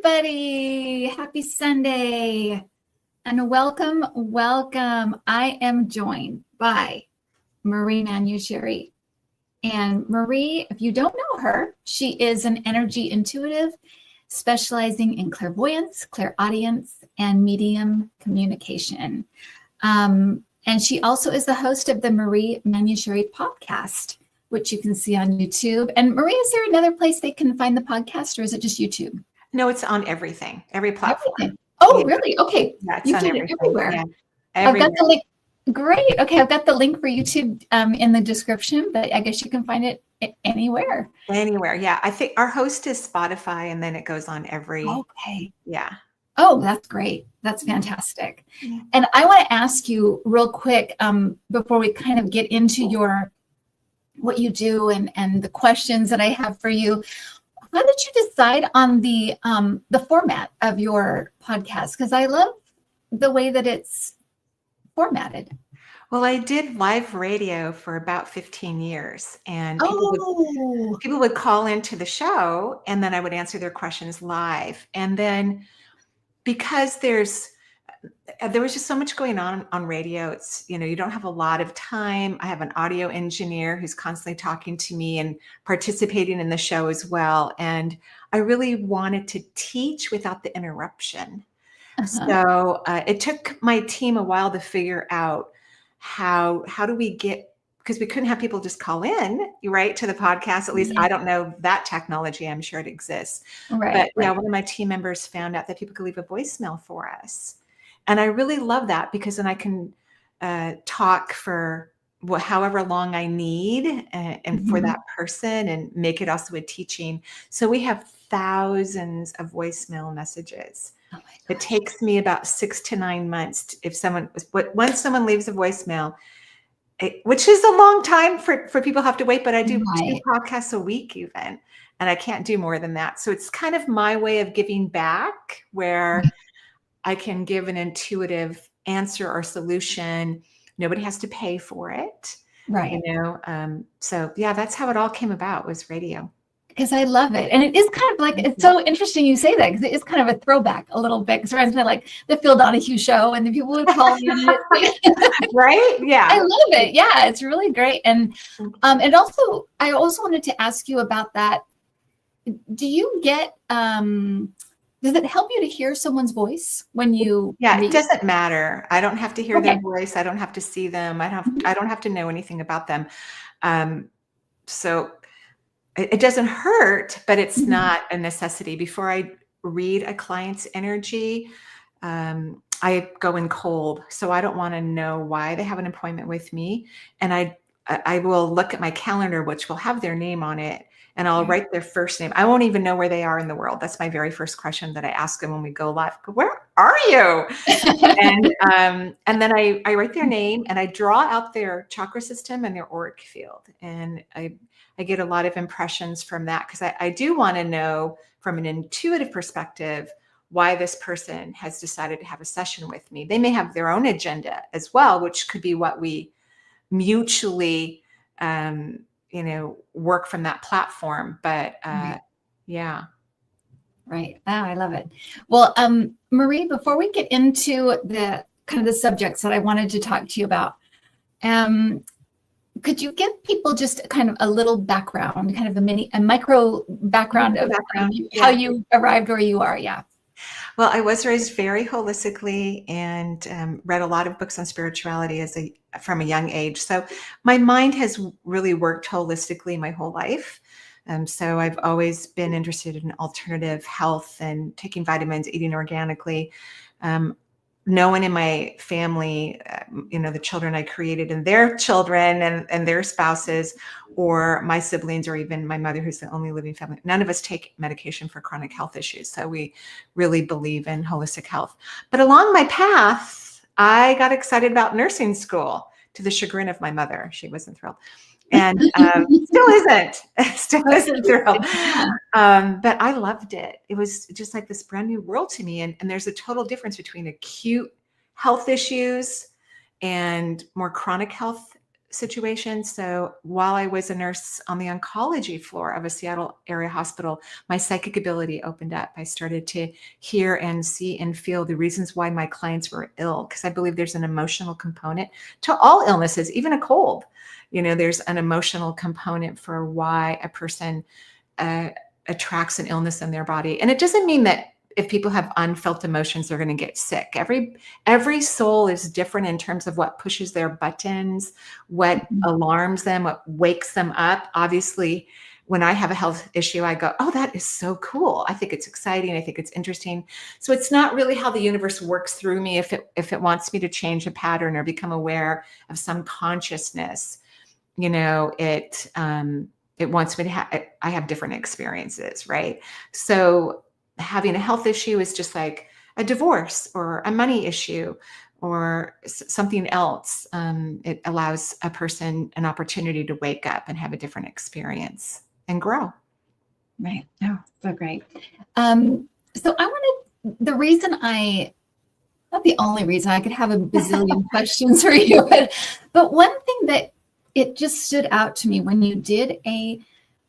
everybody. Happy Sunday and welcome. I am joined by Marie Manuchehri. And Marie, if you don't know her, she is an energy intuitive specializing in clairvoyance, clairaudience, and medium communication. And she also is the host of the Marie Manuchehri podcast, which you can see on YouTube. And Marie, is there another place they can find the podcast, or is it just YouTube? No, it's on everything, every platform. Everything. Oh, yeah. Really? Okay. Yeah, it's on everything. Everywhere. Yeah, everywhere. I've got the link. Great. Okay, I've got the link for YouTube in the description, but I guess you can find it anywhere. Anywhere, yeah. I think our host is Spotify, and then it goes on every. Okay. Yeah. Oh, that's great. That's fantastic. Yeah. And I want to ask you real quick before we kind of get into what you do and the questions that I have for you. How did you decide on the format of your podcast? Because I love the way that it's formatted. Well, I did live radio for about 15 years, and people would call into the show, and then I would answer their questions live. And then because there was just so much going on radio, it's, you don't have a lot of time. I have an audio engineer who's constantly talking to me and participating in the show as well. And I really wanted to teach without the interruption. Uh-huh. So it took my team a while to figure out how do we get, because we couldn't have people just call in, right, to the podcast. At least I don't know that technology. I'm sure it exists. Right. But yeah, one of my team members found out that people could leave a voicemail for us. And I really love that, because then I can talk for however long I need and for that person, and make it also a teaching. So we have thousands of voicemail messages. Oh, it takes me about 6 to 9 months once someone leaves a voicemail, which is a long time for people who have to wait, but I do 2 podcasts a week even, and I can't do more than that. So it's kind of my way of giving back, where I can give an intuitive answer or solution. Nobody has to pay for it. Right. So yeah, that's how it all came about, was radio. Because I love it. And it is kind of like, it's so interesting you say that, because it is kind of a throwback a little bit. Because it reminds me of like the Phil Donahue show, and the people would call me. Right? Yeah. I love it. Yeah, it's really great. And also, I also wanted to ask you about that. Do you get, does it help you to hear someone's voice when you? Yeah, it doesn't matter. I don't have to hear their voice. I don't have to see them. I don't have to know anything about them. So it doesn't hurt, but it's not a necessity. Before I read a client's energy, I go in cold. So I don't want to know why they have an appointment with me. And I will look at my calendar, which will have their name on it, and I'll write their first name. I won't even know where they are in the world. That's my very first question that I ask them when we go live. Where are you? And then I write their name, and I draw out their chakra system and their auric field. And I get a lot of impressions from that, because I do want to know from an intuitive perspective why this person has decided to have a session with me. They may have their own agenda as well, which could be what we mutually work from that platform. But yeah. Right. Oh, I love it. Well, Marie, before we get into the kind of the subjects that I wanted to talk to you about, could you give people just kind of a little background, kind of a micro background of how you arrived where you are? Yeah. Well, I was raised very holistically, and read a lot of books on spirituality from a young age. So my mind has really worked holistically my whole life. So I've always been interested in alternative health and taking vitamins, eating organically. No one in my family, the children I created and their children and their spouses, or my siblings, or even my mother, who's the only living family, none of us take medication for chronic health issues. So we really believe in holistic health. But along my path, I got excited about nursing school, to the chagrin of my mother. She wasn't thrilled. And still isn't thrilled. But I loved it. It was just like this brand new world to me. And there's a total difference between acute health issues and more chronic health situation. So while I was a nurse on the oncology floor of a Seattle area hospital, my psychic ability opened up. I started to hear and see and feel the reasons why my clients were ill, because I believe there's an emotional component to all illnesses, even a cold. There's an emotional component for why a person attracts an illness in their body. And it doesn't mean that if people have unfelt emotions, they're going to get sick. Every soul is different in terms of what pushes their buttons, what alarms them, what wakes them up. Obviously, when I have a health issue, I go, oh, that is so cool. I think it's exciting. I think it's interesting. So it's not really how the universe works through me. If it wants me to change a pattern or become aware of some consciousness, it wants me to I have different experiences, right? So having a health issue is just like a divorce or a money issue or something else. It allows a person an opportunity to wake up and have a different experience and grow. Right. Oh, so great. So the reason not the only reason, I could have a bazillion questions for you, but one thing that it just stood out to me when you did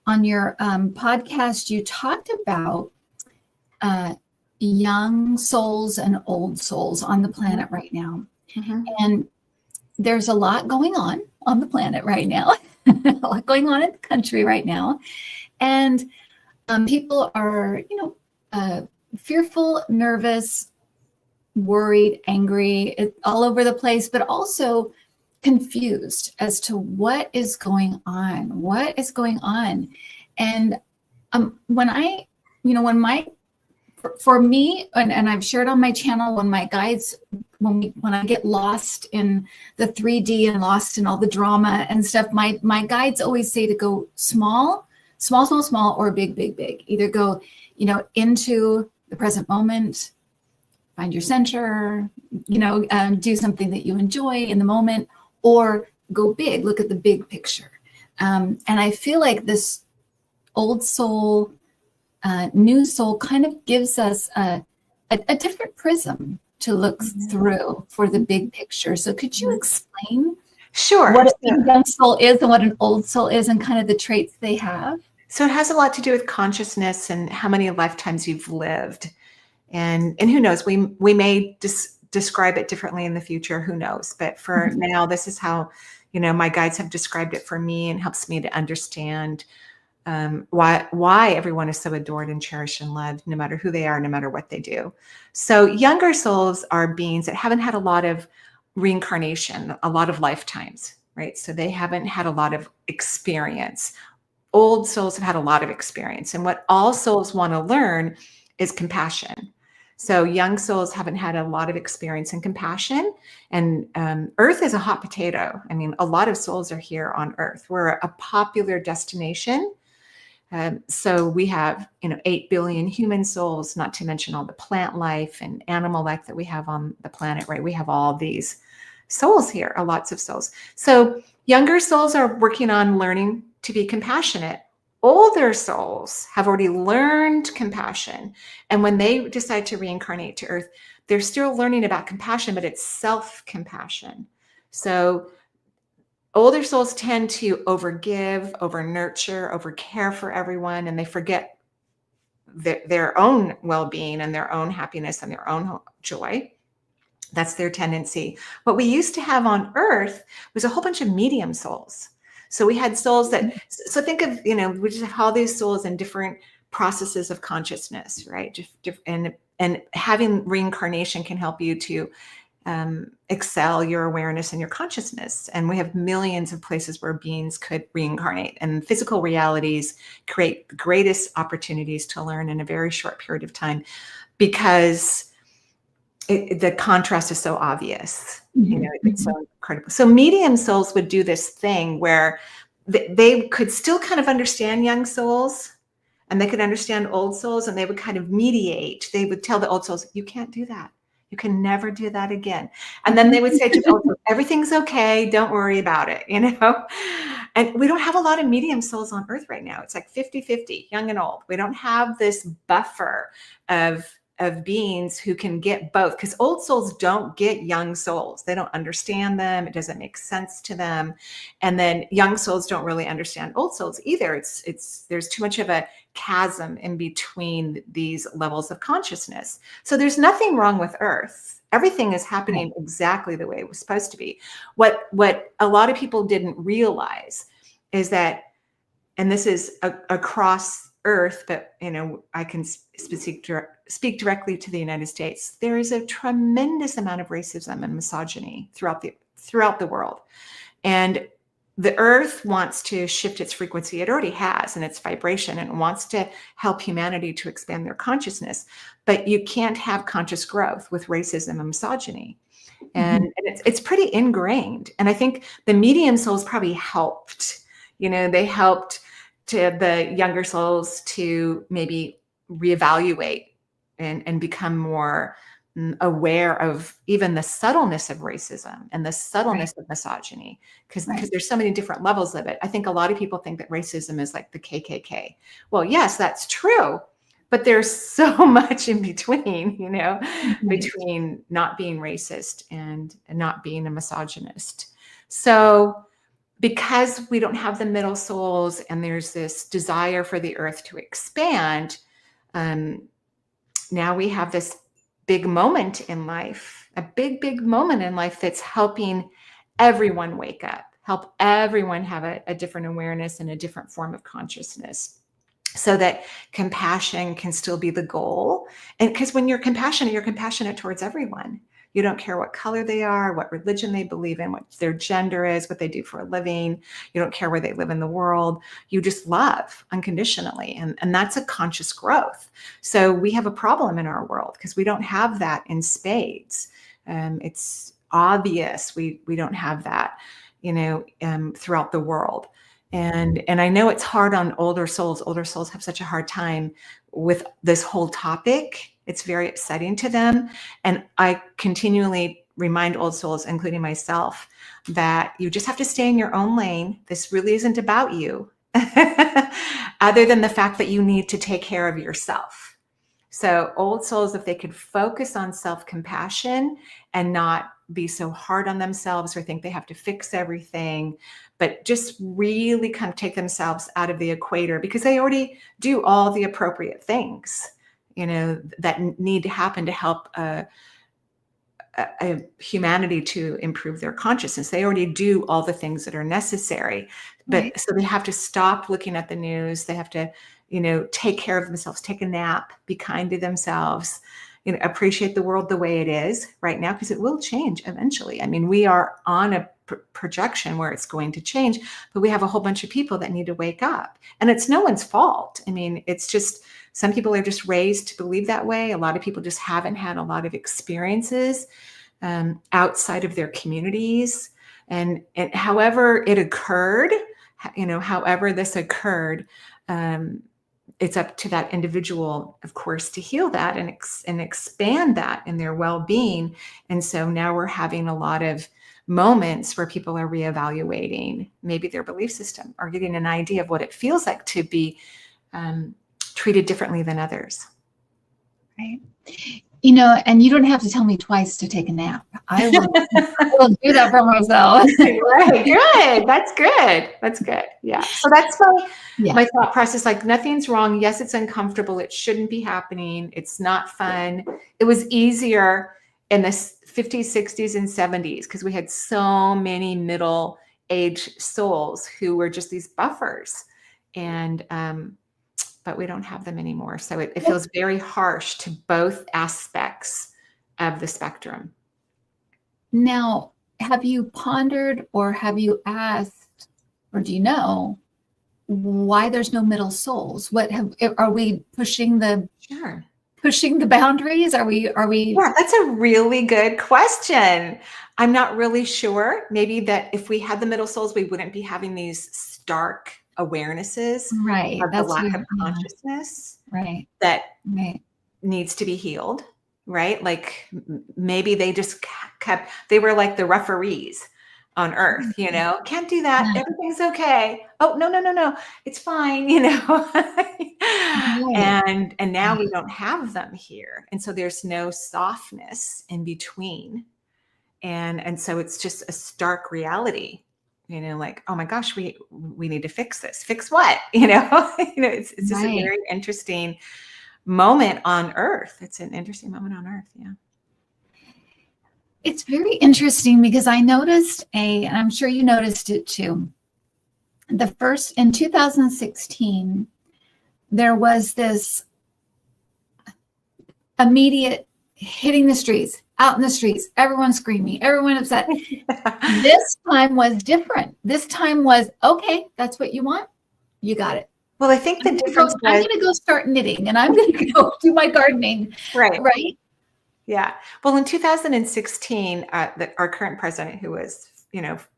on your podcast, you talked about young souls and old souls on the planet right now. Mm-hmm. And there's a lot going on the planet right now, a lot going on in the country right now. And people are, fearful, nervous, worried, angry, all over the place, but also confused as to what is going on. And for me, and I've shared on my channel, when my guides, when I get lost in the 3D and lost in all the drama and stuff, my guides always say to go small, or big, big, big. Either go, into the present moment, find your center, do something that you enjoy in the moment, or go big, look at the big picture. And I feel like this old soul, new soul kind of gives us a different prism to look through for the big picture. So could you explain what a young soul is and what an old soul is and kind of the traits they have? So it has a lot to do with consciousness and how many lifetimes you've lived. And who knows, we may describe it differently in the future, who knows? But for now, this is how, my guides have described it for me, and helps me to understand why everyone is so adored and cherished and loved, no matter who they are, no matter what they do. So younger souls are beings that haven't had a lot of reincarnation, a lot of lifetimes, right? So they haven't had a lot of experience. Old souls have had a lot of experience. And what all souls want to learn is compassion. So young souls haven't had a lot of experience in compassion. And Earth is a hot potato. I mean, a lot of souls are here on Earth. We're a popular destination. So we have, 8 billion human souls, not to mention all the plant life and animal life that we have on the planet, right? We have all these souls here, lots of souls. So younger souls are working on learning to be compassionate. Older souls have already learned compassion. And when they decide to reincarnate to Earth, they're still learning about compassion, but it's self-compassion. So older souls tend to overgive, over-nurture, over-care for everyone, and they forget their own well-being and their own happiness and their own joy. That's their tendency. What we used to have on Earth was a whole bunch of medium souls. So we had souls so think of, we just have all these souls in different processes of consciousness, right? And having reincarnation can help you to excel your awareness and your consciousness. And we have millions of places where beings could reincarnate, and physical realities create the greatest opportunities to learn in a very short period of time, because the contrast is so obvious. It's so incredible. So medium souls would do this thing where they could still kind of understand young souls, and they could understand old souls, and they would kind of mediate. They would tell the old souls, you can't do that. You can never do that again. And then they would say to the old souls, everything's okay. Don't worry about it, And we don't have a lot of medium souls on Earth right now. It's like 50-50, young and old. We don't have this buffer of of beings who can get both, because old souls don't get young souls. They don't understand them. It doesn't make sense to them. And then young souls don't really understand old souls either. There's too much of a chasm in between these levels of consciousness. So there's nothing wrong with Earth. Everything is happening exactly the way it was supposed to be. What a lot of people didn't realize is that, and this is across Earth, but I can speak directly to the United States. There is a tremendous amount of racism and misogyny throughout the world, and the Earth wants to shift its frequency. It already has, and its vibration, and wants to help humanity to expand their consciousness. But you can't have conscious growth with racism and misogyny, and it's pretty ingrained. And I think the medium souls probably helped. They helped to the younger souls to maybe reevaluate and become more aware of even the subtleness of racism and the subtleness of misogyny, because there's so many different levels of it. I think a lot of people think that racism is like the KKK. Well, yes, that's true, but there's so much in between, between not being racist and not being a misogynist. So because we don't have the middle souls and there's this desire for the Earth to expand, now we have this big moment in life, a big moment in life that's helping everyone wake up, help everyone have a different awareness and a different form of consciousness, so that compassion can still be the goal. And because when you're compassionate towards everyone. You don't care what color they are, what religion they believe in, what their gender is, what they do for a living. You don't care where they live in the world. You just love unconditionally. And that's a conscious growth. So we have a problem in our world because we don't have that in spades. It's obvious we don't have that, throughout the world. And I know it's hard on older souls. Older souls have such a hard time with this whole topic. It's very upsetting to them. And I continually remind old souls, including myself, that you just have to stay in your own lane. This really isn't about you, other than the fact that you need to take care of yourself. So old souls, if they could focus on self-compassion and not be so hard on themselves or think they have to fix everything, but just really kind of take themselves out of the equator, because they already do all the appropriate things, that need to happen to help humanity to improve their consciousness. They already do all the things that are necessary, but so they have to stop looking at the news. They have to, take care of themselves, take a nap, be kind to themselves, appreciate the world the way it is right now, because it will change eventually. I mean, we are on a projection where it's going to change, but we have a whole bunch of people that need to wake up, and it's no one's fault. I mean, it's just, some people are just raised to believe that way. A lot of people just haven't had a lot of experiences outside of their communities. And however it occurred, however this occurred, it's up to that individual, of course, to heal that and expand that in their well-being. And so now we're having a lot of moments where people are reevaluating maybe their belief system, or getting an idea of what it feels like to be treated differently than others. Right. And you don't have to tell me twice to take a nap. I will do that for myself. Right. Good. That's good. That's good. Yeah. So that's my thought process. Like, nothing's wrong. Yes, it's uncomfortable. It shouldn't be happening. It's not fun. It was easier in the 50s, 60s, and 70s because we had so many middle-aged souls who were just these buffers. And but we don't have them anymore. So it feels very harsh to both aspects of the spectrum. Now, have you pondered, or have you asked, or do you know why there's no middle souls? Are we pushing the boundaries? Are we? Yeah, that's a really good question. I'm not really sure. Maybe that if we had the middle souls, we wouldn't be having these stark awarenesses of the lack of consciousness that needs to be healed, right? Like maybe they just they were like the referees on Earth, can't do that. Everything's okay. Oh, no, it's fine, And now we don't have them here. And so there's no softness in between. And so it's just a stark reality, like, oh my gosh, we need to fix this. Fix what? It's just a very interesting moment on Earth. It's an interesting moment on Earth. Yeah. It's very interesting because I noticed and I'm sure you noticed it too. In 2016, there was this immediate hitting the streets, out in the streets, everyone screaming, everyone upset. This time was different. This time was, okay, that's what you want. You got it. Well, I think I'm going to go start knitting and I'm going to go do my gardening. Right. Right. Yeah. Well, in 2016, our current president, who was,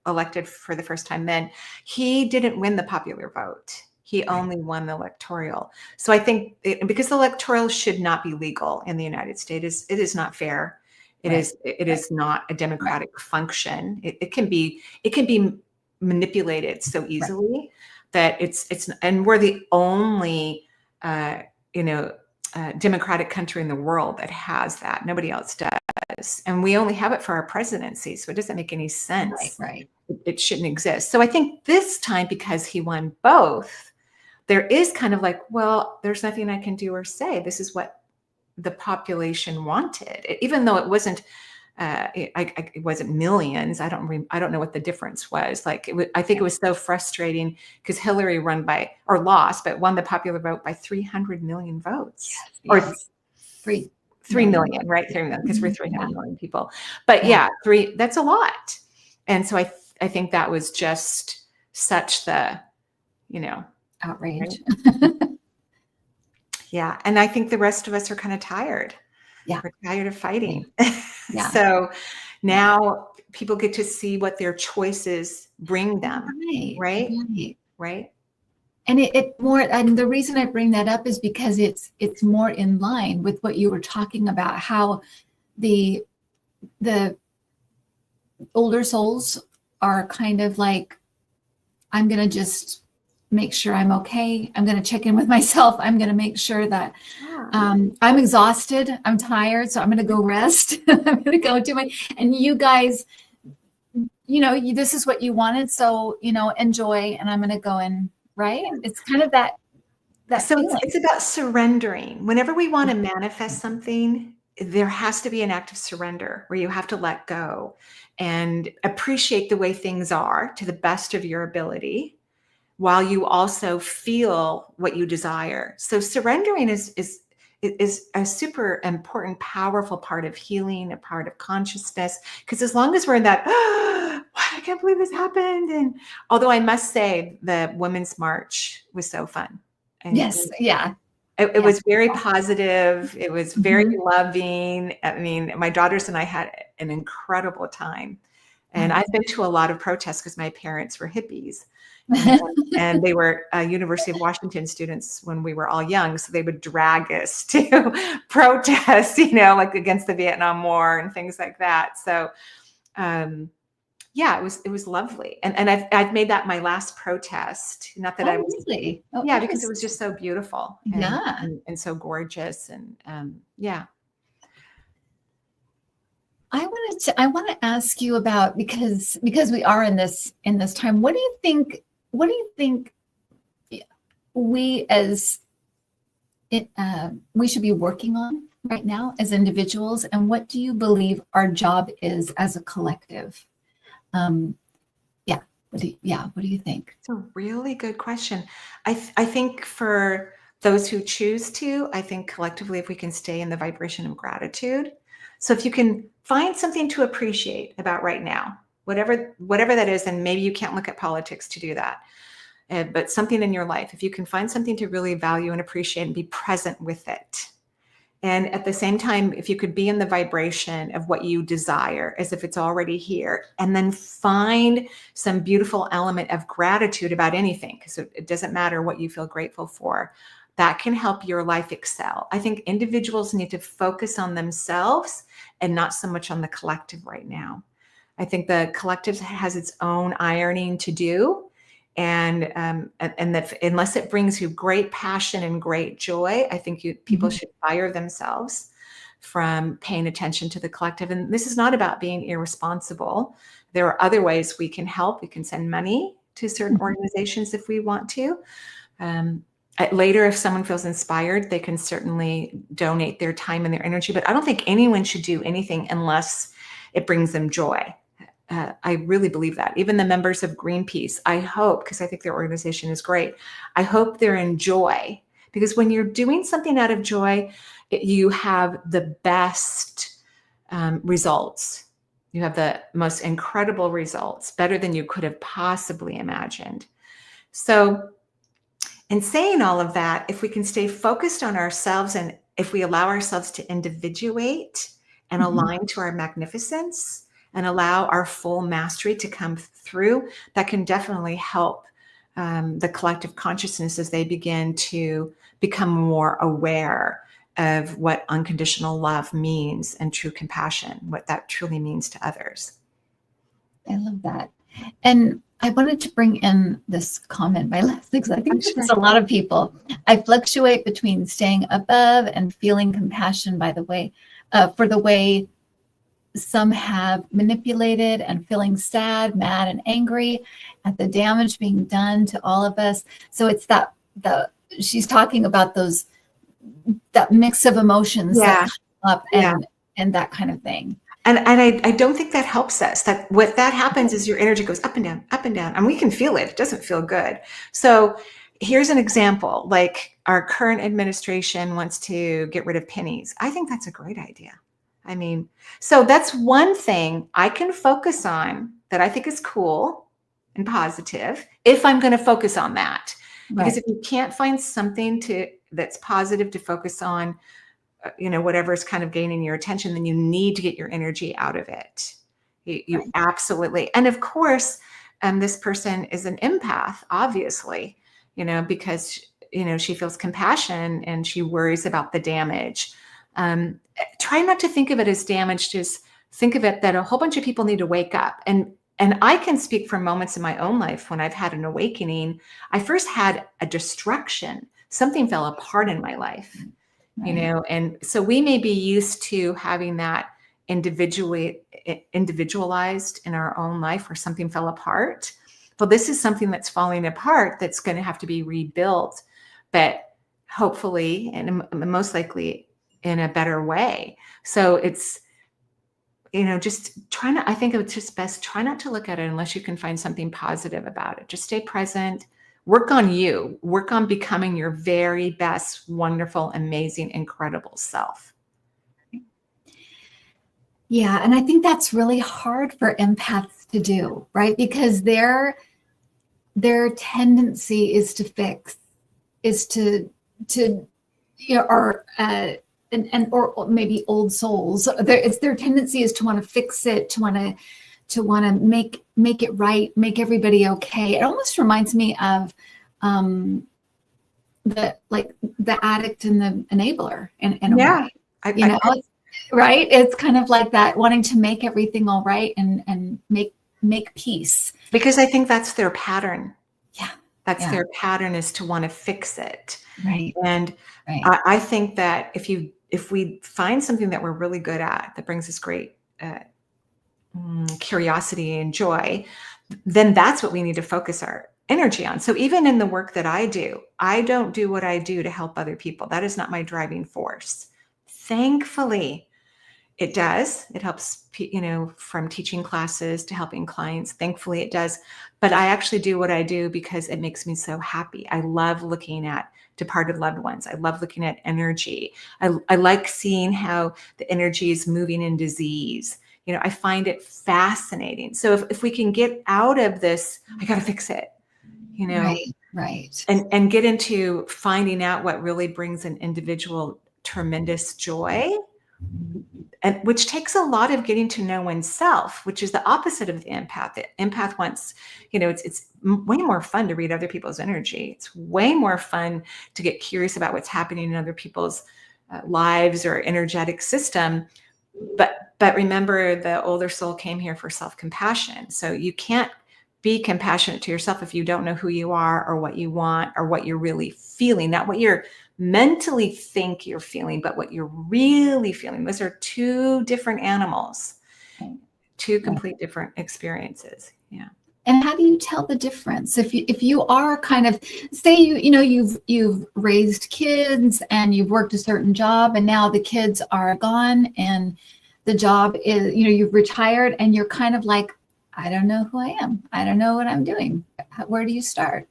elected for the first time then, he didn't win the popular vote. He only won the electoral. So I think because the electoral should not be legal in the United States, it is not fair. It is not a democratic function. It can be manipulated so easily that it's and we're the only democratic country in the world that has that. Nobody else does. And we only have it for our presidency. So it doesn't make any sense. Right. It shouldn't exist. So I think this time, because he won both, there is kind of like, well, there's nothing I can do or say. This is what the population wanted, even though it wasn't. It wasn't millions. I don't know what the difference was. Like, I think it was so frustrating because Hillary lost, but won the popular vote by 300 million votes, or 3 million, right? 3 million, because we're 300 million people. But that's a lot. And so I think that was just such the, outrage. Right? Yeah. And I think the rest of us are kind of tired. Yeah. We're tired of fighting. Yeah. So now people get to see what their choices bring them. Right. And and the reason I bring that up is because it's more in line with what you were talking about, how the older souls are kind of like, I'm going to just make sure I'm okay. I'm going to check in with myself. I'm going to make sure that I'm exhausted. I'm tired. So I'm going to go rest. I'm going to go do and you guys, this is what you wanted. So, enjoy, and I'm going to go in. Right. It's kind of that. So it's about surrendering. Whenever we want to manifest something, there has to be an act of surrender where you have to let go and appreciate the way things are to the best of your ability, while you also feel what you desire. So surrendering is a super important, powerful part of healing, a part of consciousness. Because as long as we're in that, I can't believe this happened. And although I must say the Women's March was so fun. And yes. Yeah. It was very positive. It was very loving. I mean, my daughters and I had an incredible time. And I've been to a lot of protests because my parents were hippies. And they were University of Washington students when we were all young. So they would drag us to protest, like against the Vietnam War and things like that. So, it was lovely. And I've made that my last protest. Not that I was, really? because it was just so beautiful and so gorgeous. And I want to ask you about, because we are in this time. What do you think we we should be working on right now as individuals, and what do you believe our job is as a collective? What do you think? It's a really good question. I think for those who choose to, I think collectively, if we can stay in the vibration of gratitude. So if you can find something to appreciate about right now, whatever that is, and maybe you can't look at politics to do that, but something in your life, if you can find something to really value and appreciate and be present with it. And at the same time, if you could be in the vibration of what you desire as if it's already here, and then find some beautiful element of gratitude about anything, because it doesn't matter what you feel grateful for, that can help your life excel. I think individuals need to focus on themselves and not so much on the collective right now. I think the collective has its own ironing to do. and that unless it brings you great passion and great joy, I think people should fire themselves from paying attention to the collective. And this is not about being irresponsible. There are other ways we can help. We can send money to certain organizations if we want to. Later, if someone feels inspired, they can certainly donate their time and their energy. But I don't think anyone should do anything unless it brings them joy. I really believe that. Even the members of Greenpeace, I hope, because I think their organization is great, I hope they're in joy. Because when you're doing something out of joy, you have the best results. You have the most incredible results, better than you could have possibly imagined. So in saying all of that, if we can stay focused on ourselves and if we allow ourselves to individuate and align to our magnificence and allow our full mastery to come through, that can definitely help the collective consciousness as they begin to become more aware of what unconditional love means and true compassion, what that truly means to others. I love that. And I wanted to bring in this comment by Leslie, because I think there's a lot of people. I fluctuate between staying above and feeling compassion by the way, for the way some have manipulated, and feeling sad, mad, and angry at the damage being done to all of us. So it's she's talking about that mix of emotions that come up and that kind of thing. And I don't think that helps us. That what that happens is your energy goes up and down, and we can feel it. It doesn't feel good. So here's an example. Like our current administration wants to get rid of pennies. I think that's a great idea. I mean, so that's one thing I can focus on that I think is cool and positive if I'm going to focus on that. Right. Because if you can't find something that's positive to focus on, whatever is kind of gaining your attention, then you need to get your energy out of it. You right. Absolutely. And of course, this person is an empath, obviously, because, she feels compassion and she worries about the damage. Try not to think of it as damage. Just think of it that a whole bunch of people need to wake up. And I can speak from moments in my own life when I've had an awakening. I first had a destruction. Something fell apart in my life. Right. And so we may be used to having that individualized in our own life where something fell apart. Well, this is something that's falling apart that's going to have to be rebuilt, but hopefully and most likely in a better way. So it's, just I think it's just best, try not to look at it unless you can find something positive about it. Just stay present. Work on you. Work on becoming your very best, wonderful, amazing, incredible self. Yeah. And I think that's really hard for empaths to do, right? Because their tendency is to fix, is to or maybe old souls. Their tendency is to want to fix it, to want to make it right, make everybody okay. It almost reminds me of the addict and the enabler in a way. Right? It's kind of like that, wanting to make everything all right and make peace. Because I think that's their pattern. Yeah. That's their pattern, is to want to fix it. Right. And right. I think that if we find something that we're really good at, that brings us great curiosity and joy, then that's what we need to focus our energy on. So even in the work that I don't do what I do to help other people. That is not my driving force. Thankfully, it does. It helps, from teaching classes to helping clients. Thankfully, it does. But I actually do what I do because it makes me so happy. I love looking at departed loved ones. I love looking at energy. I like seeing how the energy is moving in disease. I find it fascinating. So if we can get out of this, I got to fix it, Right. And get into finding out what really brings an individual tremendous joy, and which takes a lot of getting to know oneself, which is the opposite of the empath. The empath wants, it's way more fun to read other people's energy. It's way more fun to get curious about what's happening in other people's lives or energetic system. But remember, the older soul came here for self-compassion. So you can't be compassionate to yourself if you don't know who you are or what you want or what you're really feeling, not what you're mentally think you're feeling, but what you're really feeling. Those are two different animals, two complete different experiences. Yeah. And how do you tell the difference if you are kind of, say you've raised kids and you've worked a certain job and now the kids are gone and the job is, you've retired and you're kind of like, I don't know who I am. I don't know what I'm doing. Where do you start?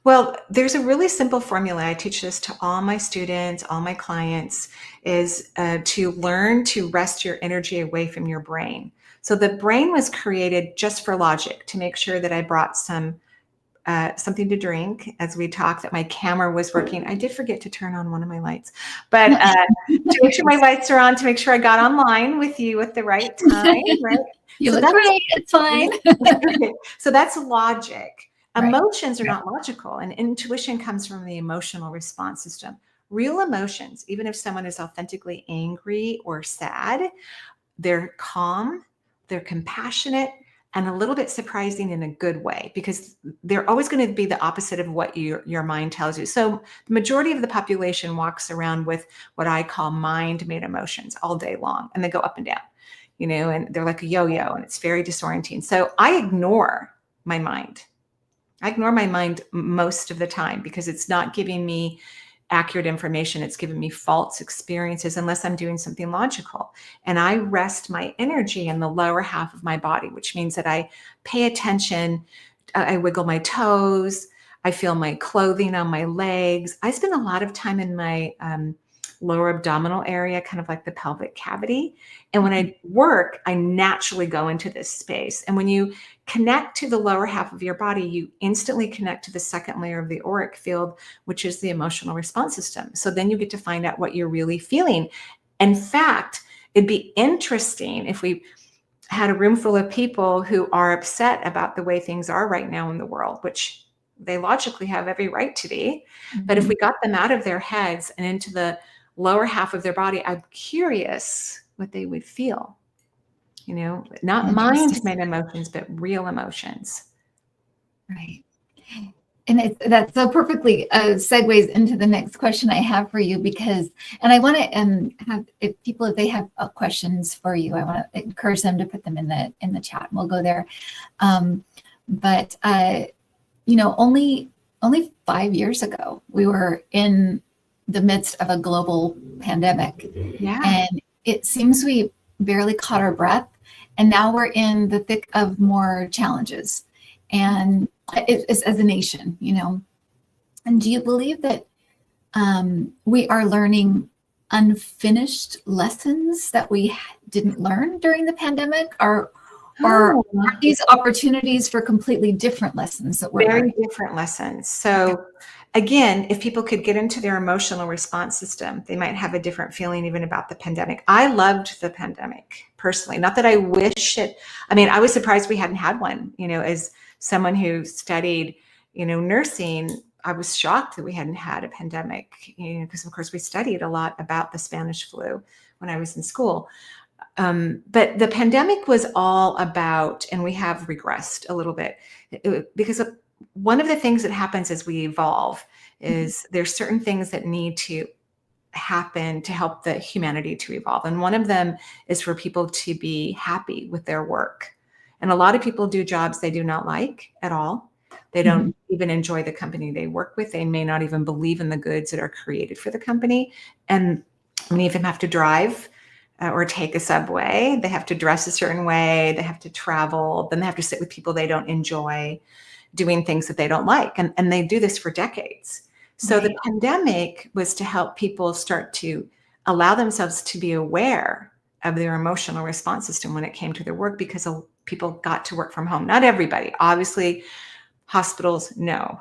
Well, there's a really simple formula. I teach this to all my students, all my clients, is to learn to rest your energy away from your brain. So the brain was created just for logic, to make sure that I brought something to drink as we talked, that my camera was working. I did forget to turn on one of my lights, but to make sure my lights are on, to make sure I got online with you at the right time, right? You look great. It's fine. So that's logic. Right. Emotions are not logical, and intuition comes from the emotional response system. Real emotions, even if someone is authentically angry or sad, they're calm, they're compassionate, and a little bit surprising in a good way, because they're always going to be the opposite of what your mind tells you. So the majority of the population walks around with what I call mind-made emotions all day long, and they go up and down, and they're like a yo-yo, and it's very disorienting. So I ignore my mind. I ignore my mind most of the time because it's not giving me accurate information. It's giving me false experiences unless I'm doing something logical. And I rest my energy in the lower half of my body, which means that I pay attention. I wiggle my toes. I feel my clothing on my legs. I spend a lot of time in my lower abdominal area, kind of like the pelvic cavity. And when I work, I naturally go into this space. And when you connect to the lower half of your body, you instantly connect to the second layer of the auric field, which is the emotional response system. So then you get to find out what you're really feeling. In fact, it'd be interesting if we had a room full of people who are upset about the way things are right now in the world, which they logically have every right to be. But if we got them out of their heads and into the lower half of their body, I'm curious what they would feel. Not mind-made emotions, but real emotions. Right. And that so perfectly segues into the next question I have for you, and I want to have, if they have questions for you, I want to encourage them to put them in the chat. We'll go there. But only 5 years ago, we were in the midst of a global pandemic. Yeah. And it seems we barely caught our breath. And now we're in the thick of more challenges. And it's as a nation, And do you believe that we are learning unfinished lessons that we didn't learn during the pandemic? Or are these opportunities for completely different lessons that we're very different lessons? So again, if people could get into their emotional response system, they might have a different feeling even about the pandemic. I loved the pandemic personally. Not that I wish it. I mean, I was surprised we hadn't had one, as someone who studied, nursing. I was shocked that we hadn't had a pandemic, because of course we studied a lot about the Spanish flu when I was in school. But the pandemic was all about, and we have regressed a little bit, because one of the things that happens as we evolve is there's certain things that need to happen to help the humanity to evolve. And one of them is for people to be happy with their work. And a lot of people do jobs they do not like at all. They don't even enjoy the company they work with. They may not even believe in the goods that are created for the company. And many of them have to drive or take a subway. They have to dress a certain way. They have to travel. Then they have to sit with people they don't enjoy, doing things that they don't like. And they do this for decades. So the pandemic was to help people start to allow themselves to be aware of their emotional response system when it came to their work, because people got to work from home. Not everybody, obviously. Hospitals, no,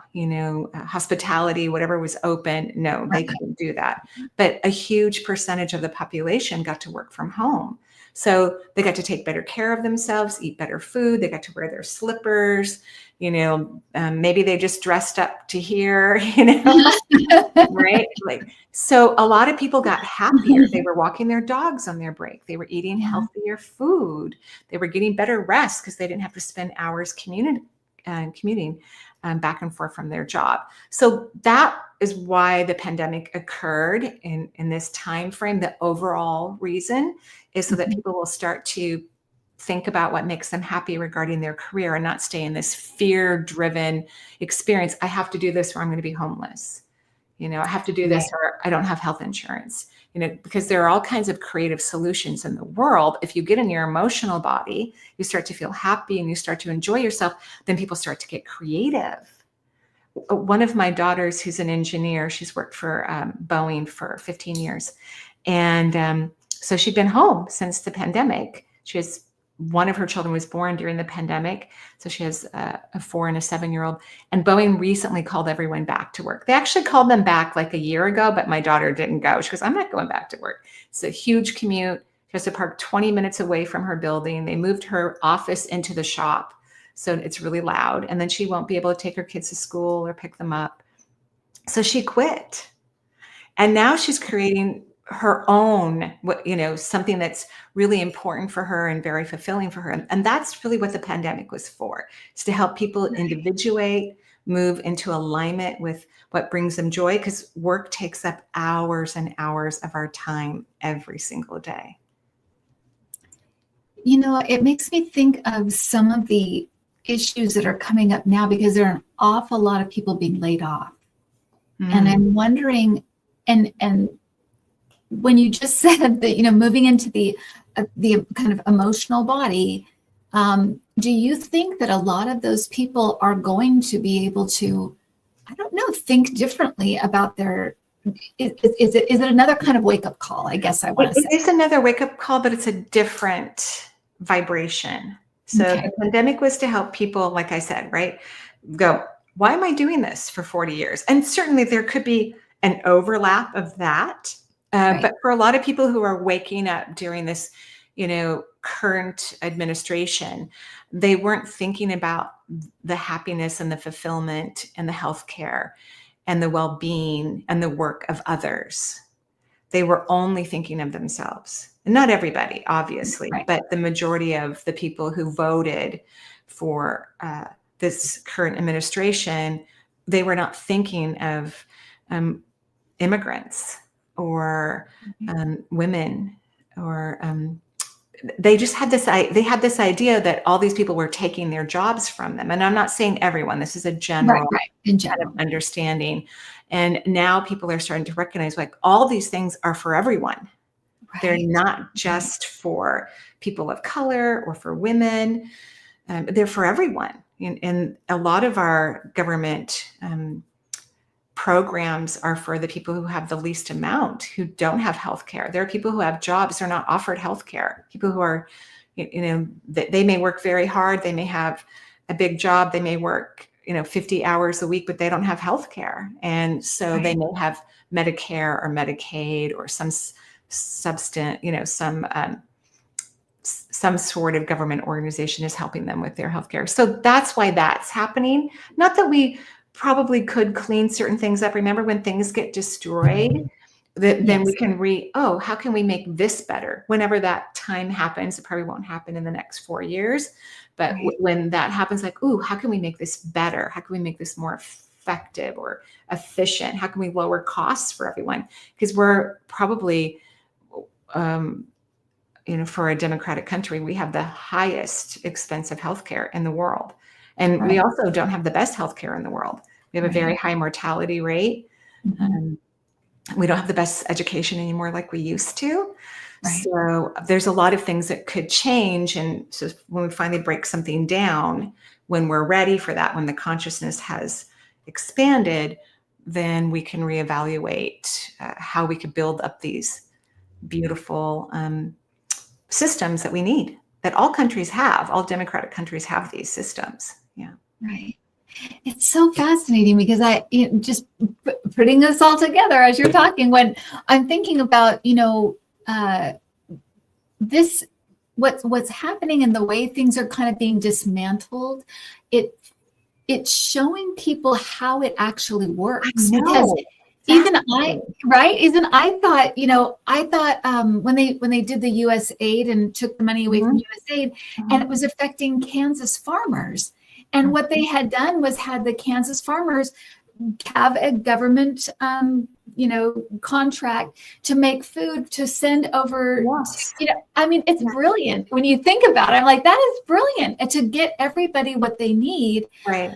hospitality, whatever was open, no, they couldn't do that. But a huge percentage of the population got to work from home. So they got to take better care of themselves, eat better food. They got to wear their slippers, maybe they just dressed up to here, right? So a lot of people got happier. They were walking their dogs on their break. They were eating healthier food. They were getting better rest because they didn't have to spend hours commuting back and forth from their job. So that is why the pandemic occurred in this time frame. The overall reason is so that people will start to think about what makes them happy regarding their career and not stay in this fear-driven experience. I have to do this or I'm going to be homeless. I have to do this or I don't have health insurance. Because there are all kinds of creative solutions in the world. If you get in your emotional body, you start to feel happy and you start to enjoy yourself, then people start to get creative. One of my daughters, who's an engineer, she's worked for Boeing for 15 years. And so she'd been home since the pandemic. One of her children was born during the pandemic. So she has a 4 and a 7-year-old. And Boeing recently called everyone back to work. They actually called them back like a year ago, but my daughter didn't go. She goes, I'm not going back to work. It's a huge commute. She has to park 20 minutes away from her building. They moved her office into the shop. So it's really loud. And then she won't be able to take her kids to school or pick them up. So she quit. And now she's creating her own, something that's really important for her and very fulfilling for her. And that's really what the pandemic was for, is to help people individuate, move into alignment with what brings them joy, because work takes up hours and hours of our time every single day. It makes me think of some of the issues that are coming up now, because there are an awful lot of people being laid off. And I'm wondering, and when you just said that, moving into the kind of emotional body, do you think that a lot of those people are going to be able to, I don't know, think differently about their, is it another kind of wake-up call, I guess I want to say? It's another wake-up call, but it's a different vibration. So the pandemic was to help people, like I said, right, go, why am I doing this for 40 years? And certainly there could be an overlap of that. But for a lot of people who are waking up during this, current administration, they weren't thinking about the happiness and the fulfillment and the healthcare and the well-being and the work of others. They were only thinking of themselves. And not everybody, obviously, but the majority of the people who voted for this current administration, they were not thinking of immigrants or women, or they just had this idea that all these people were taking their jobs from them. And I'm not saying everyone, this is a general kind of understanding. And now people are starting to recognize, like, all these things are for everyone. They're not just for people of color or for women. They're for everyone. And a lot of our government programs are for the people who have the least amount, who don't have health care. There are people who have jobs, they're not offered health care. People who are, they may work very hard. They may have a big job. They may work, 50 hours a week, but they don't have health care. And so they may have Medicare or Medicaid or some some sort of government organization is helping them with their health care. So that's why that's happening. Not that we probably could clean certain things up. Remember, when things get destroyed, then we can how can we make this better? Whenever that time happens, it probably won't happen in the next 4 years. But when that happens, like, how can we make this better? How can we make this more effective or efficient? How can we lower costs for everyone? Because we're probably, for a democratic country, we have the highest expensive healthcare in the world. And we also don't have the best healthcare in the world. We have a very high mortality rate. We don't have the best education anymore like we used to. So there's a lot of things that could change. And so when we finally break something down, when we're ready for that, when the consciousness has expanded, then we can reevaluate how we could build up these beautiful systems that we need, that all countries have. All democratic countries have these systems. Right. It's so fascinating, because I just putting this all together as you're talking, when I'm thinking about, this, what's happening and the way things are kind of being dismantled, it's showing people how it actually works. Because even I thought, when they did the US aid and took the money away from US aid, and it was affecting Kansas farmers. And what they had done was had the Kansas farmers have a government, contract to make food to send over. Yes. I mean, it's brilliant when you think about it. I'm like, that is brilliant, and to get everybody what they need. Right.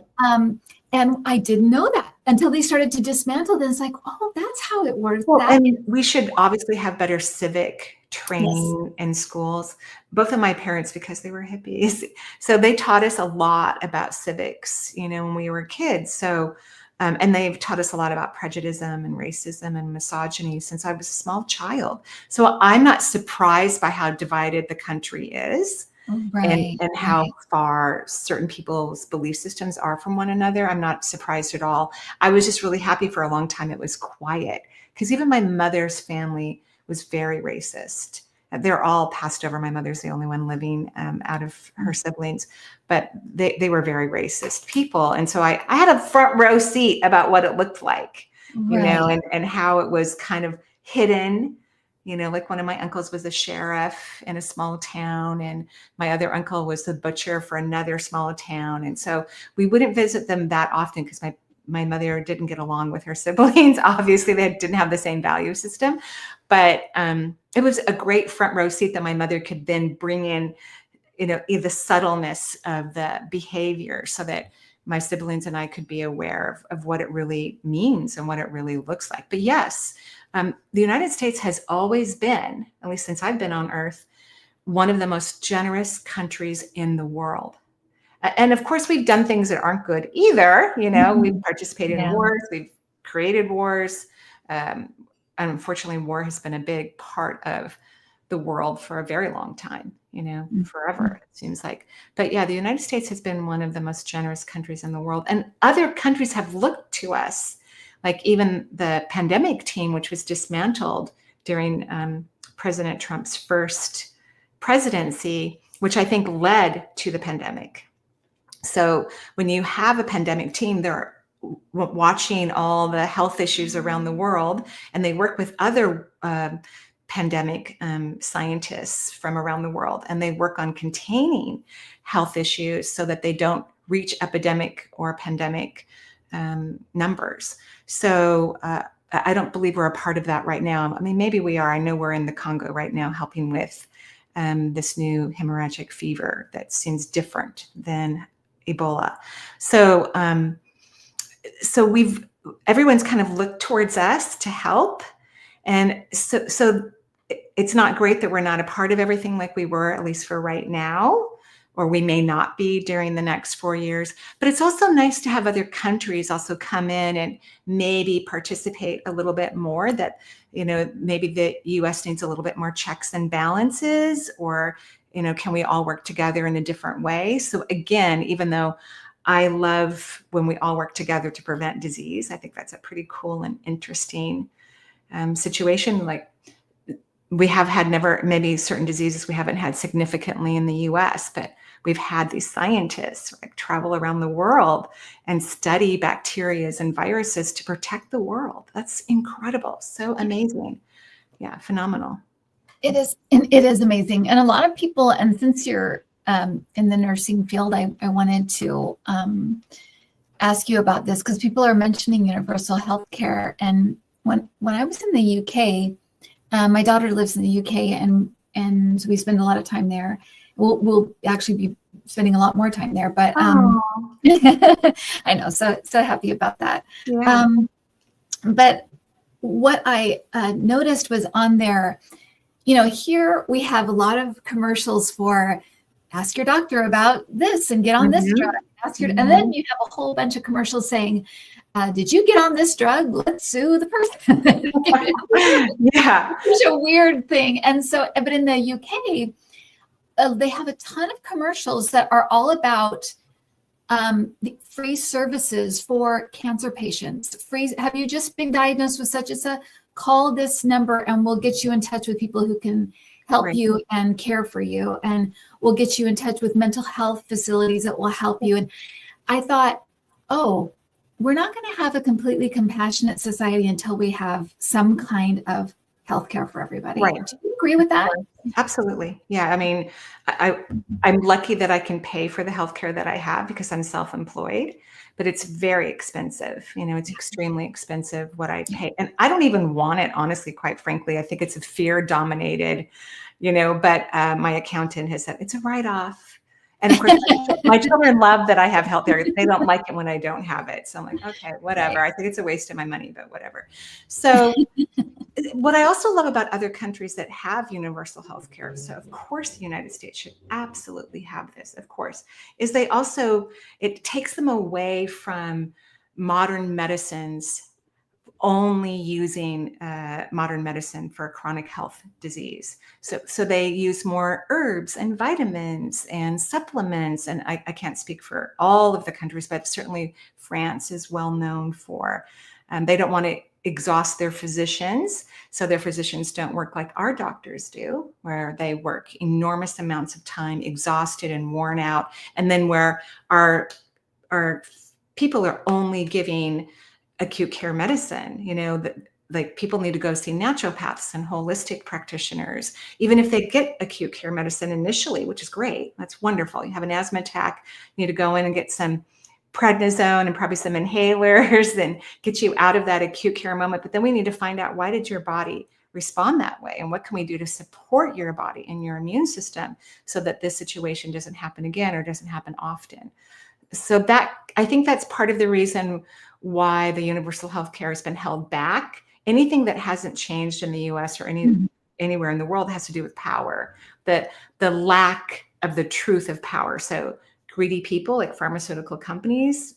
And I didn't know that until they started to dismantle this. It's like, oh, that's how it works. Well, and we should obviously have better civic training Yes. in schools. Both of my parents, because they were hippies, so they taught us a lot about civics, when we were kids. So, and they've taught us a lot about prejudice and racism and misogyny since I was a small child. So I'm not surprised by how divided the country is. Right. And how far certain people's belief systems are from one another. I'm not surprised at all. I was just really happy for a long time it was quiet, because even my mother's family was very racist. They're all passed over. My mother's the only one living out of her siblings, but they were very racist people. And so I had a front row seat about what it looked like, and how it was kind of hidden. Like one of my uncles was a sheriff in a small town, and my other uncle was the butcher for another small town. And so we wouldn't visit them that often because my mother didn't get along with her siblings. Obviously, they didn't have the same value system, but it was a great front row seat that my mother could then bring in, the subtleness of the behavior so that my siblings and I could be aware of what it really means and what it really looks like. But yes, the United States has always been, at least since I've been on Earth, one of the most generous countries in the world. And of course, we've done things that aren't good either. We've participated in wars, we've created wars. Unfortunately, war has been a big part of the world for a very long time, forever, it seems like. But yeah, the United States has been one of the most generous countries in the world. And other countries have looked to us, like even the pandemic team, which was dismantled during President Trump's first presidency, which I think led to the pandemic. So when you have a pandemic team, they're watching all the health issues around the world, and they work with other pandemic scientists from around the world, and they work on containing health issues so that they don't reach epidemic or pandemic numbers. So I don't believe we're a part of that right now. I mean, maybe we are. I know we're in the Congo right now helping with this new hemorrhagic fever that seems different than Ebola. So everyone's kind of looked towards us to help. And so it's not great that we're not a part of everything like we were, at least for right now, or we may not be during the next 4 years. But it's also nice to have other countries also come in and maybe participate a little bit more, that, maybe the US needs a little bit more checks and balances, or, can we all work together in a different way? So again, even though I love when we all work together to prevent disease, I think that's a pretty cool and interesting situation. Like, we have had maybe certain diseases we haven't had significantly in the US, but we've had these scientists travel around the world and study bacteria and viruses to protect the world. That's incredible. So amazing. Yeah, phenomenal. It is amazing. And a lot of people, and since you're in the nursing field, I wanted to ask you about this, because people are mentioning universal health care. And when I was in the UK, my daughter lives in the UK, and we spend a lot of time there. We'll actually be spending a lot more time there, but I know, so happy about that. Yeah. But what I noticed was on there, here we have a lot of commercials for ask your doctor about this and get on this drug. And then you have a whole bunch of commercials saying, did you get on this drug? Let's sue the person. Yeah. It's a weird thing. And so, but in the UK, they have a ton of commercials that are all about the free services for cancer patients. Have you just been diagnosed with such as a, call this number and we'll get you in touch with people who can help you and care for you. And we'll get you in touch with mental health facilities that will help you. And I thought, oh, we're not going to have a completely compassionate society until we have some kind of healthcare for everybody. Right. Do you agree with that? Absolutely. Yeah. I mean, I'm lucky that I can pay for the healthcare that I have because I'm self-employed, but it's very expensive. It's extremely expensive what I pay. And I don't even want it, honestly, quite frankly. I think it's a fear dominated, but my accountant has said it's a write-off. And of course, my children love that I have health care. They don't like it when I don't have it. So I'm like, okay, whatever. Right. I think it's a waste of my money, but whatever. So what I also love about other countries that have universal health care, so of course the United States should absolutely have this, of course, is it takes them away from modern medicines only using modern medicine for chronic health disease. So they use more herbs and vitamins and supplements. And I can't speak for all of the countries, but certainly France is well known for. They don't want to exhaust their physicians. So their physicians don't work like our doctors do, where they work enormous amounts of time, exhausted and worn out. And then where our people are only giving acute care medicine, that like people need to go see naturopaths and holistic practitioners, even if they get acute care medicine initially, which is great. That's wonderful. You have an asthma attack, you need to go in and get some prednisone and probably some inhalers and get you out of that acute care moment. But then we need to find out, why did your body respond that way? And what can we do to support your body and your immune system so that this situation doesn't happen again or doesn't happen often? So I think that's part of the reason why the universal health care has been held back. Anything that hasn't changed in the US or anywhere in the world has to do with power, the lack of the truth of power. So greedy people like pharmaceutical companies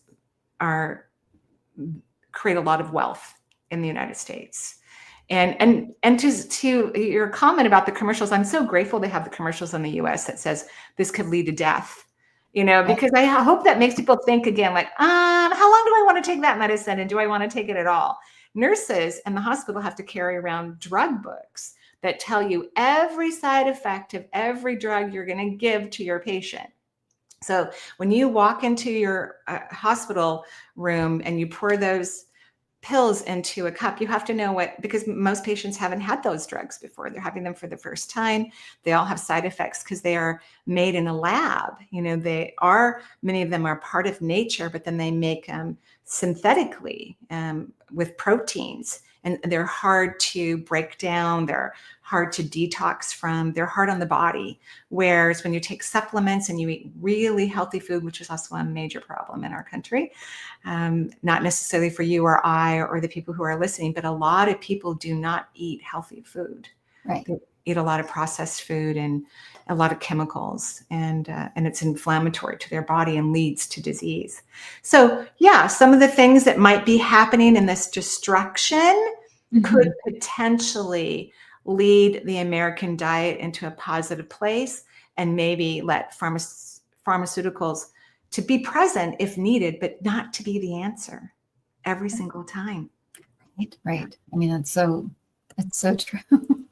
create a lot of wealth in the United States. And to your comment about the commercials, I'm so grateful they have the commercials in the US that says this could lead to death. Because I hope that makes people think again, like, how long do I want to take that medicine? And do I want to take it at all? Nurses and the hospital have to carry around drug books that tell you every side effect of every drug you're going to give to your patient. So when you walk into your hospital room and you pour those pills into a cup, you have to know because most patients haven't had those drugs before. They're having them for the first time. They all have side effects because they are made in a lab. Many of them are part of nature, but then they make them synthetically with proteins, and they're hard to break down. They're hard to detox from. They're hard on the body. Whereas when you take supplements and you eat really healthy food, which is also a major problem in our country, not necessarily for you or I or the people who are listening, but a lot of people do not eat healthy food. Right. They eat a lot of processed food and a lot of chemicals, and it's inflammatory to their body and leads to disease. So yeah, some of the things that might be happening in this destruction could potentially lead the American diet into a positive place, and maybe let pharmaceuticals to be present if needed, but not to be the answer every single time. Right. I mean, that's so true.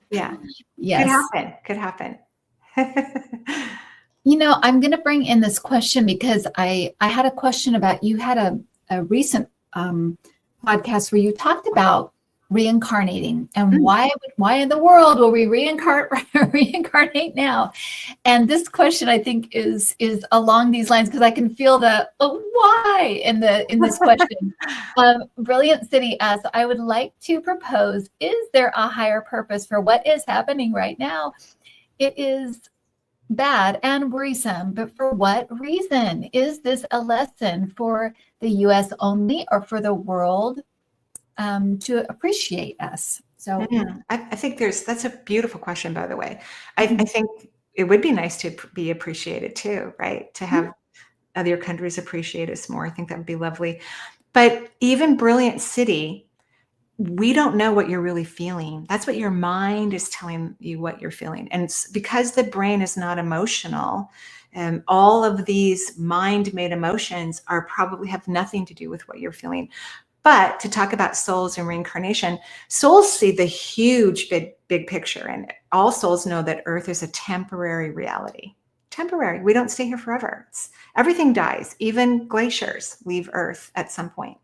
Yeah. Yes. Could happen. I'm going to bring in this question because I had a question about, you had a recent podcast where you talked about reincarnating and why in the world will we reincarnate now? And this question, I think, is along these lines, because I can feel the why in this question. Brilliant City asks, I would like to propose, is there a higher purpose for what is happening right now? It is bad and worrisome, but for what reason? Is this a lesson for the US only, or for the world to appreciate us? So I think that's a beautiful question, by the way. I think it would be nice to be appreciated too, right? To have other countries appreciate us more. I think that would be lovely. But even Brilliant City, we don't know what you're really feeling. That's what your mind is telling you what you're feeling. And it's because the brain is not emotional, and all of these mind-made emotions probably have nothing to do with what you're feeling. But to talk about souls and reincarnation, souls see the huge, big picture. And all souls know that Earth is a temporary reality. Temporary. We don't stay here forever. Everything dies. Even glaciers leave Earth at some point.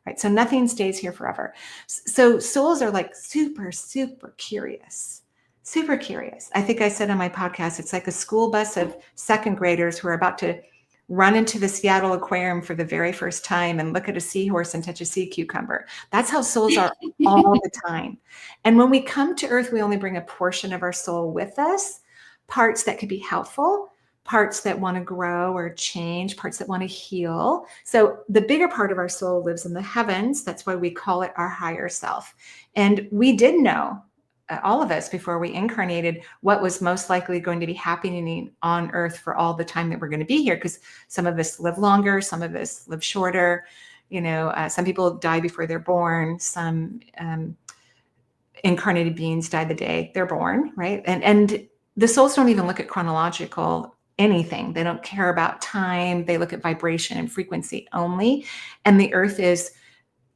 Right? So nothing stays here forever. So souls are like super, super curious. super curious. I think I said on my podcast, it's like a school bus of second graders who are about to run into the Seattle Aquarium for the very first time and look at a seahorse and touch a sea cucumber. That's how souls are all the time. And when we come to Earth, we only bring a portion of our soul with us, parts that could be helpful, parts that want to grow or change, parts that want to heal. So the bigger part of our soul lives in the heavens. That's why we call it our higher self. And we did know, all of us, before we incarnated, what was most likely going to be happening on Earth for all the time that we're going to be here, because some of us live longer, some of us live shorter. Some people die before they're born. Some incarnated beings die the day they're born, right? And the souls don't even look at chronological anything. They don't care about time. They look at vibration and frequency only. And the Earth is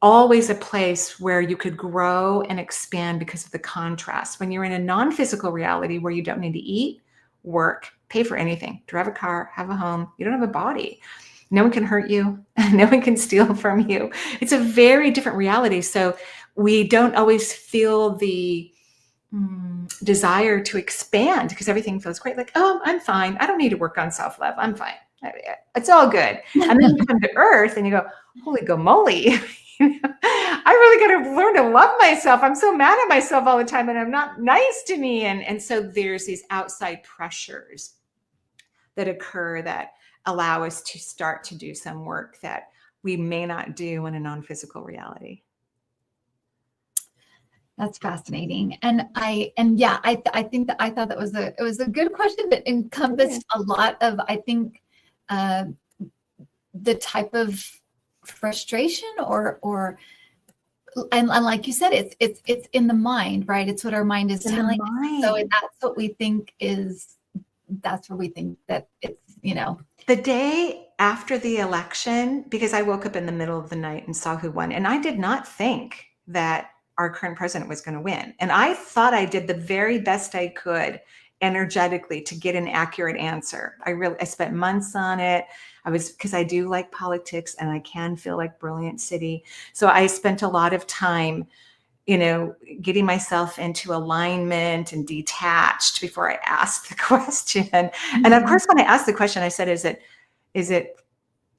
always a place where you could grow and expand because of the contrast. When you're in a non-physical reality where you don't need to eat, work, pay for anything, drive a car, have a home, you don't have a body. No one can hurt you. No one can steal from you. It's a very different reality. So we don't always feel the desire to expand because everything feels great. Like, oh, I'm fine. I don't need to work on self-love. I'm fine. It's all good. And then you come to Earth and you go, holy moly. I really got to learn to love myself. I'm so mad at myself all the time and I'm not nice to me. And so there's these outside pressures that occur that allow us to start to do some work that we may not do in a non-physical reality. That's fascinating. And I think that I thought that was a good question that encompassed a lot of, I think, the type of frustration or like you said, it's in the mind, right? It's what our mind is telling us. So that's what we think that's where we think that it's, The day after the election, because I woke up in the middle of the night and saw who won, and I did not think that our current president was going to win. And I thought I did the very best I could energetically to get an accurate answer. I spent months on it. Because I do like politics and I can feel like brilliant city. So I spent a lot of time, getting myself into alignment and detached before I asked the question. Mm-hmm. And of course, when I asked the question, I said, is it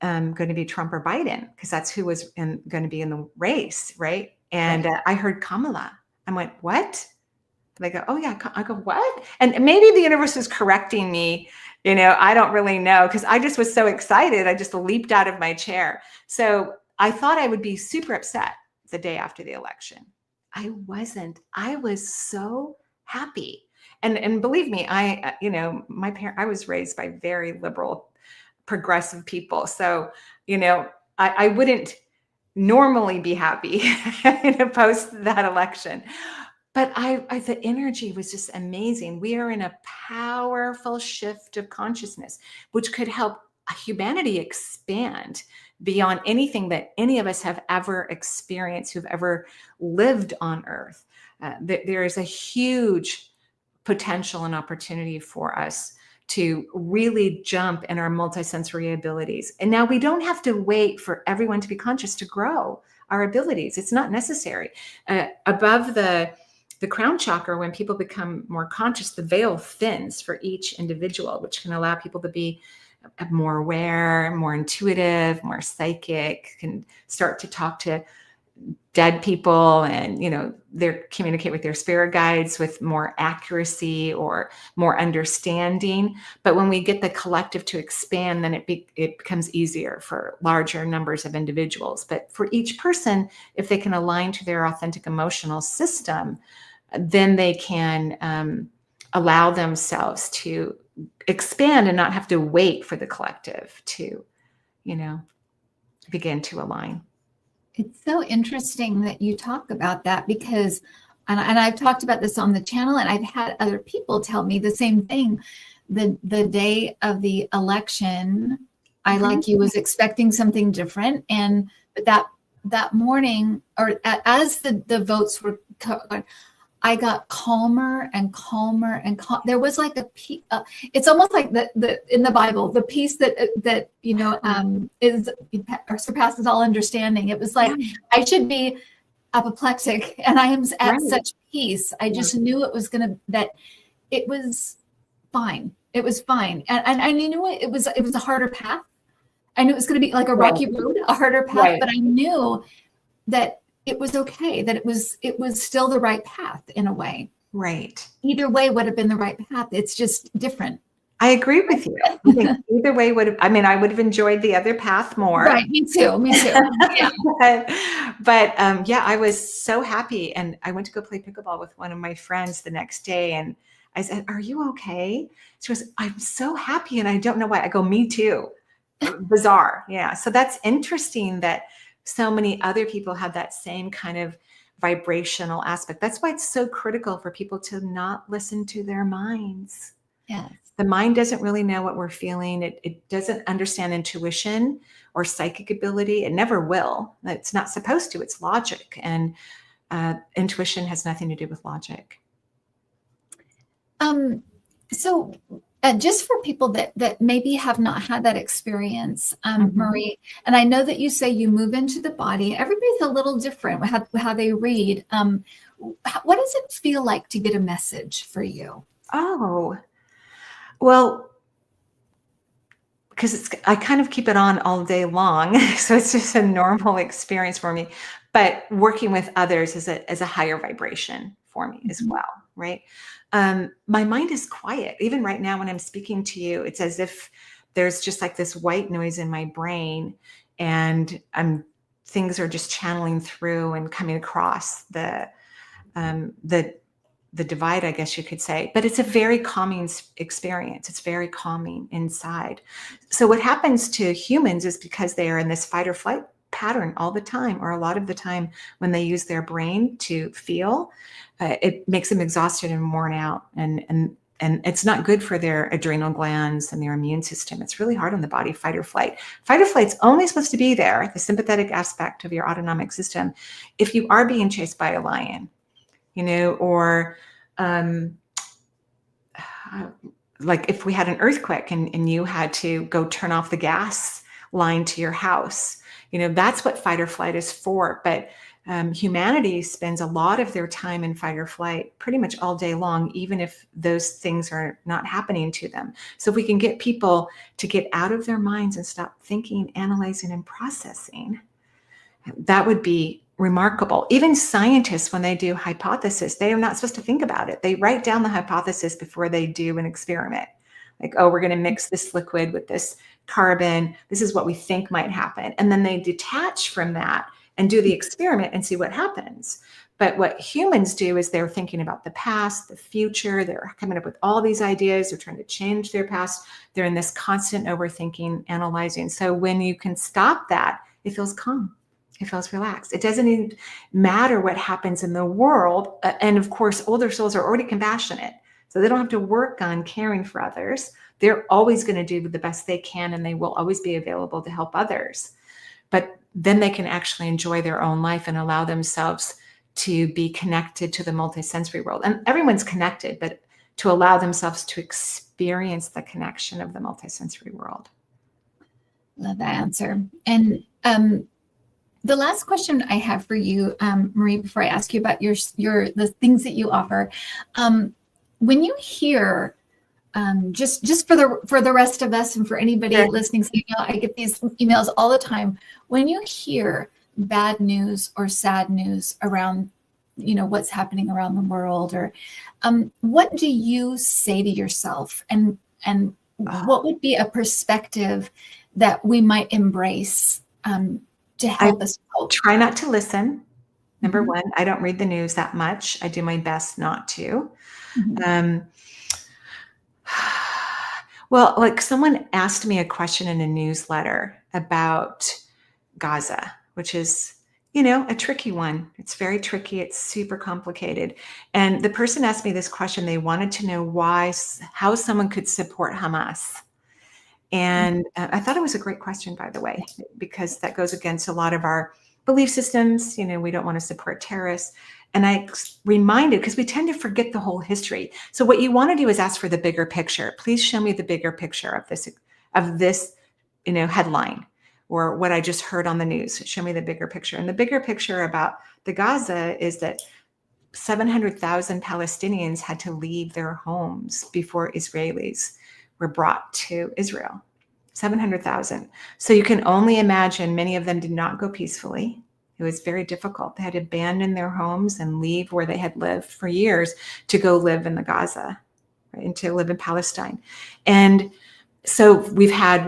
going to be Trump or Biden? Because that's who was going to be in the race, right? And I heard Kamala. I went, what? They go, oh yeah. I go, what? And maybe the universe is correcting me. I don't really know, because I just was so excited. I just leaped out of my chair. So I thought I would be super upset the day after the election. I wasn't. I was so happy. And believe me, I was raised by very liberal, progressive people. So, I wouldn't normally be happy post that election. But the energy was just amazing. We are in a powerful shift of consciousness, which could help humanity expand beyond anything that any of us have ever experienced, who've ever lived on Earth. There is a huge potential and opportunity for us to really jump in our multisensory abilities. And now we don't have to wait for everyone to be conscious to grow our abilities. It's not necessary. Above the crown chakra, when people become more conscious, the veil thins for each individual, which can allow people to be more aware, more intuitive, more psychic, can start to talk to dead people and, they communicate with their spirit guides with more accuracy or more understanding. But when we get the collective to expand, then it becomes easier for larger numbers of individuals. But for each person, if they can align to their authentic emotional system, then they can allow themselves to expand and not have to wait for the collective to, begin to align. It's so interesting that you talk about that, because, and I've talked about this on the channel, and I've had other people tell me the same thing. The day of the election, I, like you, was expecting something different, but that morning, or as the votes were going, I got calmer and calmer and there was like a peace. It's almost like the in the Bible, the peace that is or surpasses all understanding. It was like I should be apoplectic, and I am at Right. such peace. I Yeah. just knew that it was fine. It was fine. And I knew it was a harder path. I knew it was going to be like a Right. rocky road, a harder path, Right. but I knew that it was okay, that it was still the right path in a way. Right. Either way would have been the right path. It's just different. I agree with you. I think either way I would have enjoyed the other path more. Right. Me too. Me too. Yeah. But yeah, I was so happy. And I went to go play pickleball with one of my friends the next day. And I said, "Are you okay?" She goes, "I'm so happy. And I don't know why." I go, "Me too." Bizarre. Yeah. So that's interesting that so many other people have that same kind of vibrational aspect. That's why it's so critical for people to not listen to their minds. Yes. The mind doesn't really know what we're feeling. It doesn't understand intuition or psychic ability. It never will. It's not supposed to. It's logic. And intuition has nothing to do with logic. So just for people that maybe have not had that experience, Marie, and I know that you say you move into the body. Everybody's a little different with how they read. What does it feel like to get a message for you? Oh, well, because I kind of keep it on all day long. So it's just a normal experience for me. But working with others is a higher vibration for me as well, right? My mind is quiet. Even right now when I'm speaking to you, it's as if there's just like this white noise in my brain, and things are just channeling through and coming across the divide, I guess you could say. But it's a very calming experience. It's very calming inside. So what happens to humans is, because they are in this fight or flight pattern all the time, or a lot of the time when they use their brain to feel, it makes them exhausted and worn out. And it's not good for their adrenal glands and their immune system. It's really hard on the body, fight or flight. Fight or flight's only supposed to be there, the sympathetic aspect of your autonomic system, if you are being chased by a lion, or like if we had an earthquake and you had to go turn off the gas line to your house, that's what fight or flight is for. But humanity spends a lot of their time in fight or flight pretty much all day long, even if those things are not happening to them. So if we can get people to get out of their minds and stop thinking, analyzing, and processing, that would be remarkable. Even scientists, when they do hypothesis, they are not supposed to think about it. They write down the hypothesis before they do an experiment. Like, oh, we're going to mix this liquid with this carbon. This is what we think might happen. And then they detach from that and do the experiment and see what happens. But what humans do is they're thinking about the past, the future. They're coming up with all these ideas. They're trying to change their past. They're in this constant overthinking, analyzing. So when you can stop that, it feels calm. It feels relaxed. It doesn't even matter what happens in the world. And of course, older souls are already compassionate. So they don't have to work on caring for others. They're always going to do the best they can, and they will always be available to help others. But then they can actually enjoy their own life and allow themselves to be connected to the multisensory world. And everyone's connected, but to allow themselves to experience the connection of the multisensory world. Love that answer. And the last question I have for you, Marie, before I ask you about the things that you offer, when you hear, just for the rest of us and for anybody listening, so I get these emails all the time. When you hear bad news or sad news around, what's happening around the world, or what do you say to yourself, and what would be a perspective that we might embrace to help us cope? Try not to listen. Number one, I don't read the news that much. I do my best not to. Well, like someone asked me a question in a newsletter about Gaza, which is, a tricky one. It's very tricky. It's super complicated. And the person asked me this question. They wanted to know how someone could support Hamas. And I thought it was a great question, by the way, because that goes against a lot of our belief systems. We don't want to support terrorists. And I reminded, because we tend to forget the whole history. So what you want to do is ask for the bigger picture. Please show me the bigger picture of this, headline, or what I just heard on the news. Show me the bigger picture. And the bigger picture about the Gaza is that 700,000 Palestinians had to leave their homes before Israelis were brought to Israel. 700,000. So you can only imagine many of them did not go peacefully. It was very difficult. They had to abandon their homes and leave where they had lived for years to go live in the Gaza, right, and to live in Palestine. And so we've had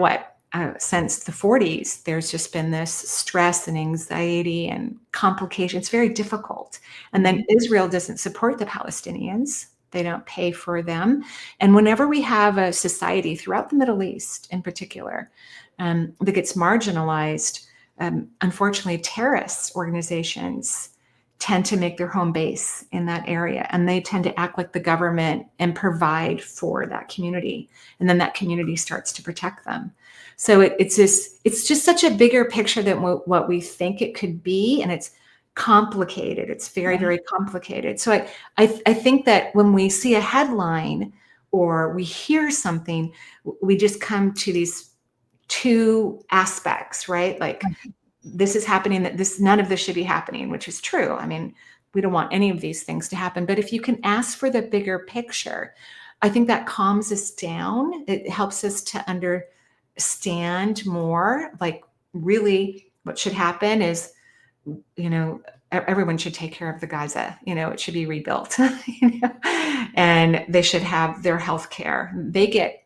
since the 40s, there's just been this stress and anxiety and complications. It's very difficult. And then Israel doesn't support the Palestinians. They don't pay for them. And whenever we have a society throughout the Middle East in particular that gets marginalized, unfortunately, terrorist organizations tend to make their home base in that area, and they tend to act like the government and provide for that community, and then that community starts to protect them. So it's just such a bigger picture than what we think it could be, and it's complicated. It's very, very complicated. So I think that when we see a headline or we hear something, we just come to these two aspects, right? Like, this is happening, none of this should be happening, which is true. I mean, we don't want any of these things to happen. But if you can ask for the bigger picture, I think that calms us down. It helps us to understand more, like, really what should happen is, everyone should take care of the Gaza. It should be rebuilt, and they should have their health care. They get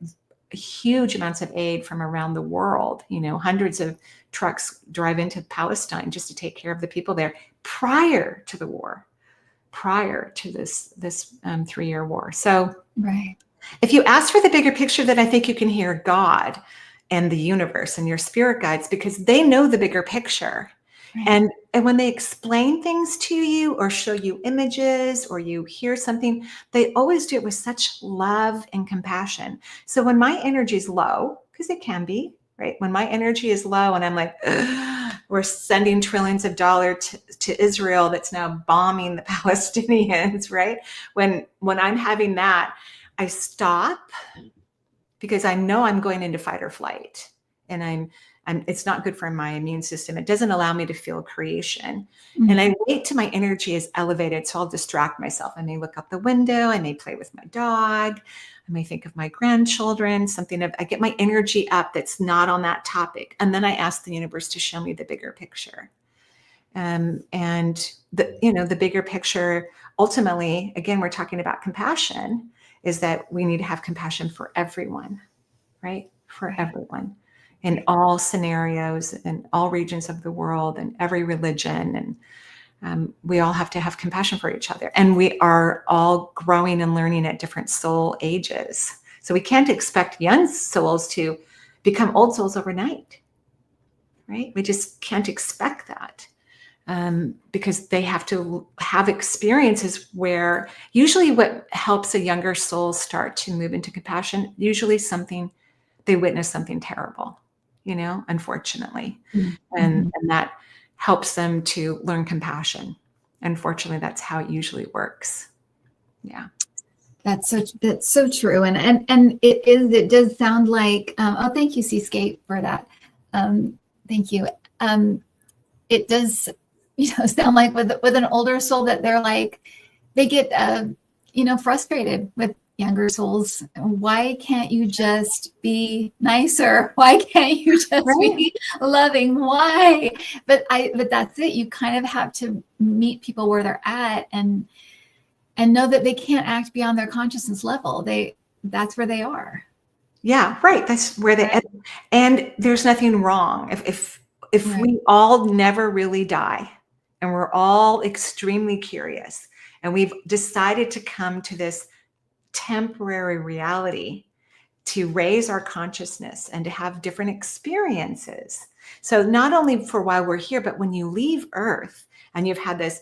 huge amounts of aid from around the world. Hundreds of trucks drive into Palestine just to take care of the people there prior to the war, prior to this 3-year war. So if you ask for the bigger picture, then I think you can hear God and the universe and your spirit guides, because they know the bigger picture. And when they explain things to you or show you images or you hear something, they always do it with such love and compassion. So when my energy is low, because it can be, right? When my energy is low and I'm like, we're sending trillions of dollars to Israel that's now bombing the Palestinians, right? When I'm having that, I stop, because I know I'm going into fight or flight, and it's not good for my immune system. It doesn't allow me to feel creation. And I wait till my energy is elevated. So I'll distract myself. I may look out the window. I may play with my dog. I may think of my grandchildren, I get my energy up that's not on that topic. And then I ask the universe to show me the bigger picture. And the bigger picture, ultimately, again, we're talking about compassion, is that we need to have compassion for everyone, right? For everyone, in all scenarios, in all regions of the world, and every religion. And we all have to have compassion for each other. And we are all growing and learning at different soul ages. So we can't expect young souls to become old souls overnight, right? We just can't expect that. Because they have to have experiences where, usually what helps a younger soul start to move into compassion, usually they witness something terrible, unfortunately. And that helps them to learn compassion. Unfortunately, that's how it usually works. Yeah. That's so true. And it does sound like, thank you, Seascape, for that. Thank you. It does, sound like with an older soul that they're like, they get, frustrated with younger souls. Why can't you just be nicer? Why can't you just be loving? Why? But that's it. You kind of have to meet people where they're at and know that they can't act beyond their consciousness level. That's where they are. Yeah, right. That's where they, and there's nothing wrong. If we all never really die, and we're all extremely curious, and we've decided to come to this temporary reality to raise our consciousness and to have different experiences. So not only for while we're here, but when you leave Earth and you've had this,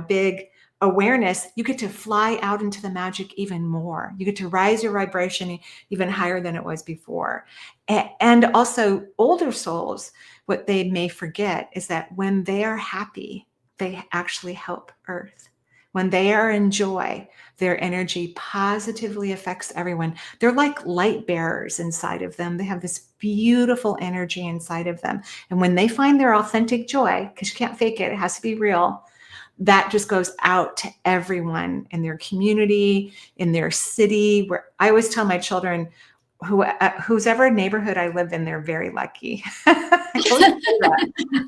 big awareness, you get to fly out into the magic even more. You get to rise your vibration even higher than it was before. And also, older souls, what they may forget is that when they are happy, they actually help Earth. When they are in joy, their energy positively affects everyone. They're like light bearers inside of them. They have this beautiful energy inside of them. And when they find their authentic joy, because you can't fake it, it has to be real, that just goes out to everyone in their community, in their city. Where I always tell my children, whose ever neighborhood I live in, they're very lucky.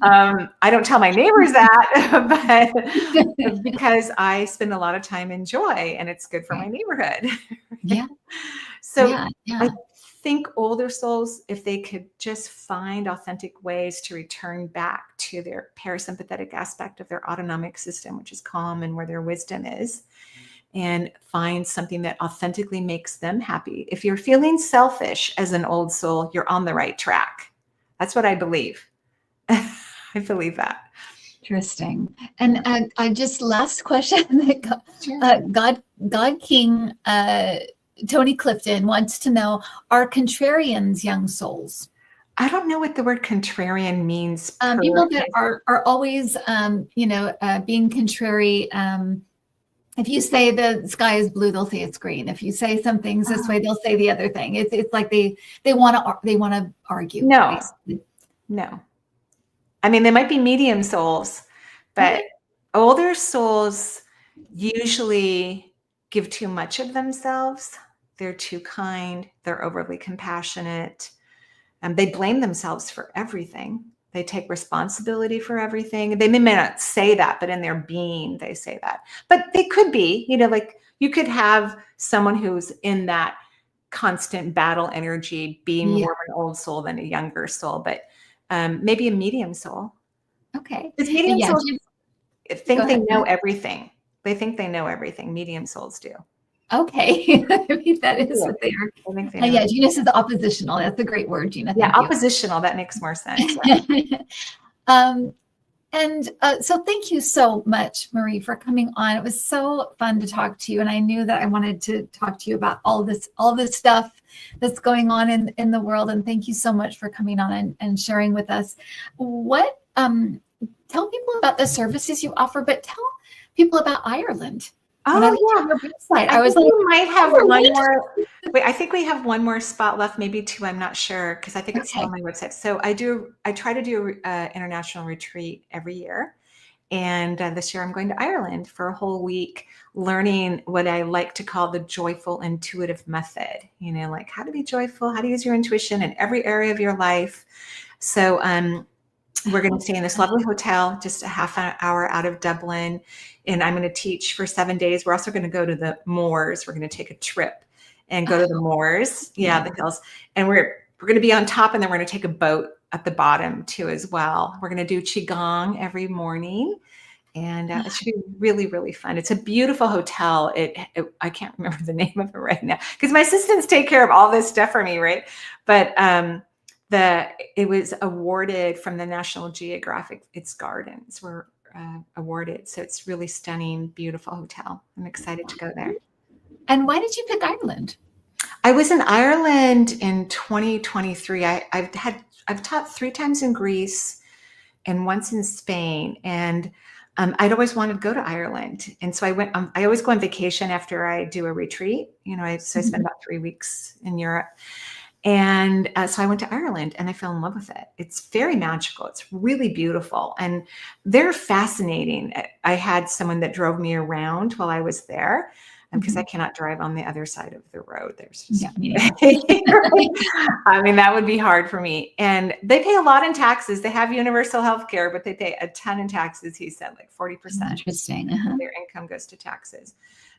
I don't tell my neighbors that, but because I spend a lot of time in joy, and it's good for my neighborhood. Yeah. So Yeah. I think older souls, if they could just find authentic ways to return back to their parasympathetic aspect of their autonomic system, which is calm and where their wisdom is, and find something that authentically makes them happy. If you're feeling selfish as an old soul, you're on the right track. That's what I believe. I believe that. Interesting. And I just last question. God King Tony Clifton wants to know: are contrarians young souls? I don't know what the word contrarian means. People that are always, being contrary. If you say the sky is blue, they'll say it's green. If you say some things this way, they'll say the other thing. It's like they want to argue. No, basically. no. I mean, they might be medium souls, but older souls usually give too much of themselves. They're too kind. They're overly compassionate. And they blame themselves for everything. They take responsibility for everything. They may not say that, but in their being, they say that. But they could be, like you could have someone who's in that constant battle energy, being more of an old soul than a younger soul, but maybe a medium soul. Okay. Because medium souls think they know everything. They think they know everything. Medium souls do. Okay. I mean, that is what they are. I think they know. Yeah, Gina says oppositional. That's a great word, Gina. Yeah, oppositional. That makes more sense. So thank you so much, Marie, for coming on. It was so fun to talk to you. And I knew that I wanted to talk to you about all this stuff that's going on in the world. And thank you so much for coming on and sharing with us. Tell people about the services you offer, but tell people about Ireland. Oh, yeah. Your website, I was like, we might have one more. Wait, I think we have one more spot left, maybe two. I'm not sure, because I think it's still on my website. So I try to do an international retreat every year. And this year I'm going to Ireland for a whole week, learning what I like to call the joyful intuitive method, like how to be joyful, how to use your intuition in every area of your life. So we're going to stay in this lovely hotel, just a half an hour out of Dublin. And I'm going to teach for 7 days. We're also going to go to the moors. We're going to take a trip and go to the moors. Yeah, the hills. And we're going to be on top, and then we're going to take a boat at the bottom too as well. We're going to do Qigong every morning. And it should be really, really fun. It's a beautiful hotel. I can't remember the name of it right now, because my assistants take care of all this stuff for me, right? But it was awarded from the National Geographic. Its gardens were awarded. So it's really stunning, beautiful hotel. I'm excited to go there. And why did you pick Ireland? I was in Ireland in 2023. I've taught 3 times in Greece and once in Spain. And I'd always wanted to go to Ireland. And so I went, I always go on vacation after I do a retreat. So I spend about 3 weeks in Europe. And so I went to Ireland and I fell in love with it. It's very magical. It's really beautiful. And they're fascinating. I had someone that drove me around while I was there, because I cannot drive on the other side of the road. There's just, I mean, that would be hard for me. And they pay a lot in taxes. They have universal health care, but they pay a ton in taxes. He said like 40%. Interesting. Of their income goes to taxes.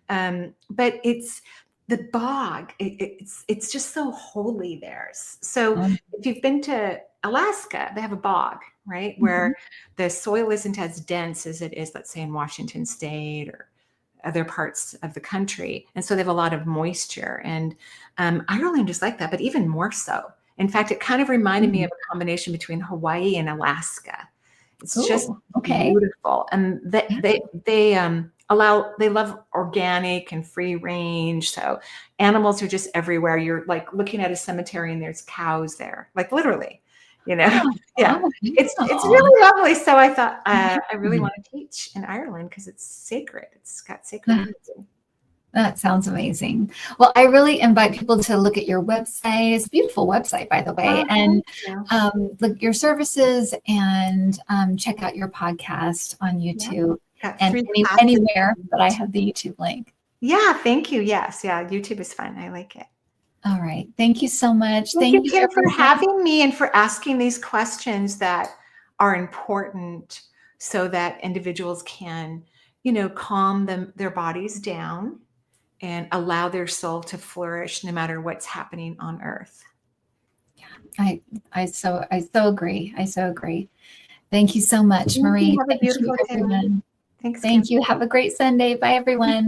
But it's the bog. It's just so holy there. So if you've been to Alaska, they have a bog, right? Where the soil isn't as dense as it is, let's say, in Washington State or other parts of the country. And so they have a lot of moisture. And Ireland is like that, but even more so. In fact, it kind of reminded me of a combination between Hawaii and Alaska. It's just beautiful. And they love organic and free range. So animals are just everywhere. You're like looking at a cemetery and there's cows there, like literally. you know? Oh, Yeah. It's wow. really lovely. So I thought, I really want to teach in Ireland because it's sacred. It's got sacred music. That sounds amazing. Well, I really invite people to look at your website. It's a beautiful website, by the way, and look your services and check out your podcast on YouTube Got and 3 classes. anywhere that I have the YouTube link. Yeah, thank you. Yes, yeah, YouTube is fun. I like it. All right. Thank you so much. Thank you, Kim, for everyone. having me and for asking these questions that are important so that individuals can, calm their bodies down and allow their soul to flourish no matter what's happening on earth. Yeah, I so agree. I so agree. Thank you so much, Marie. Have a beautiful day. Everyone. Thanks, Kim. Thank you. Have a great Sunday. Bye, everyone.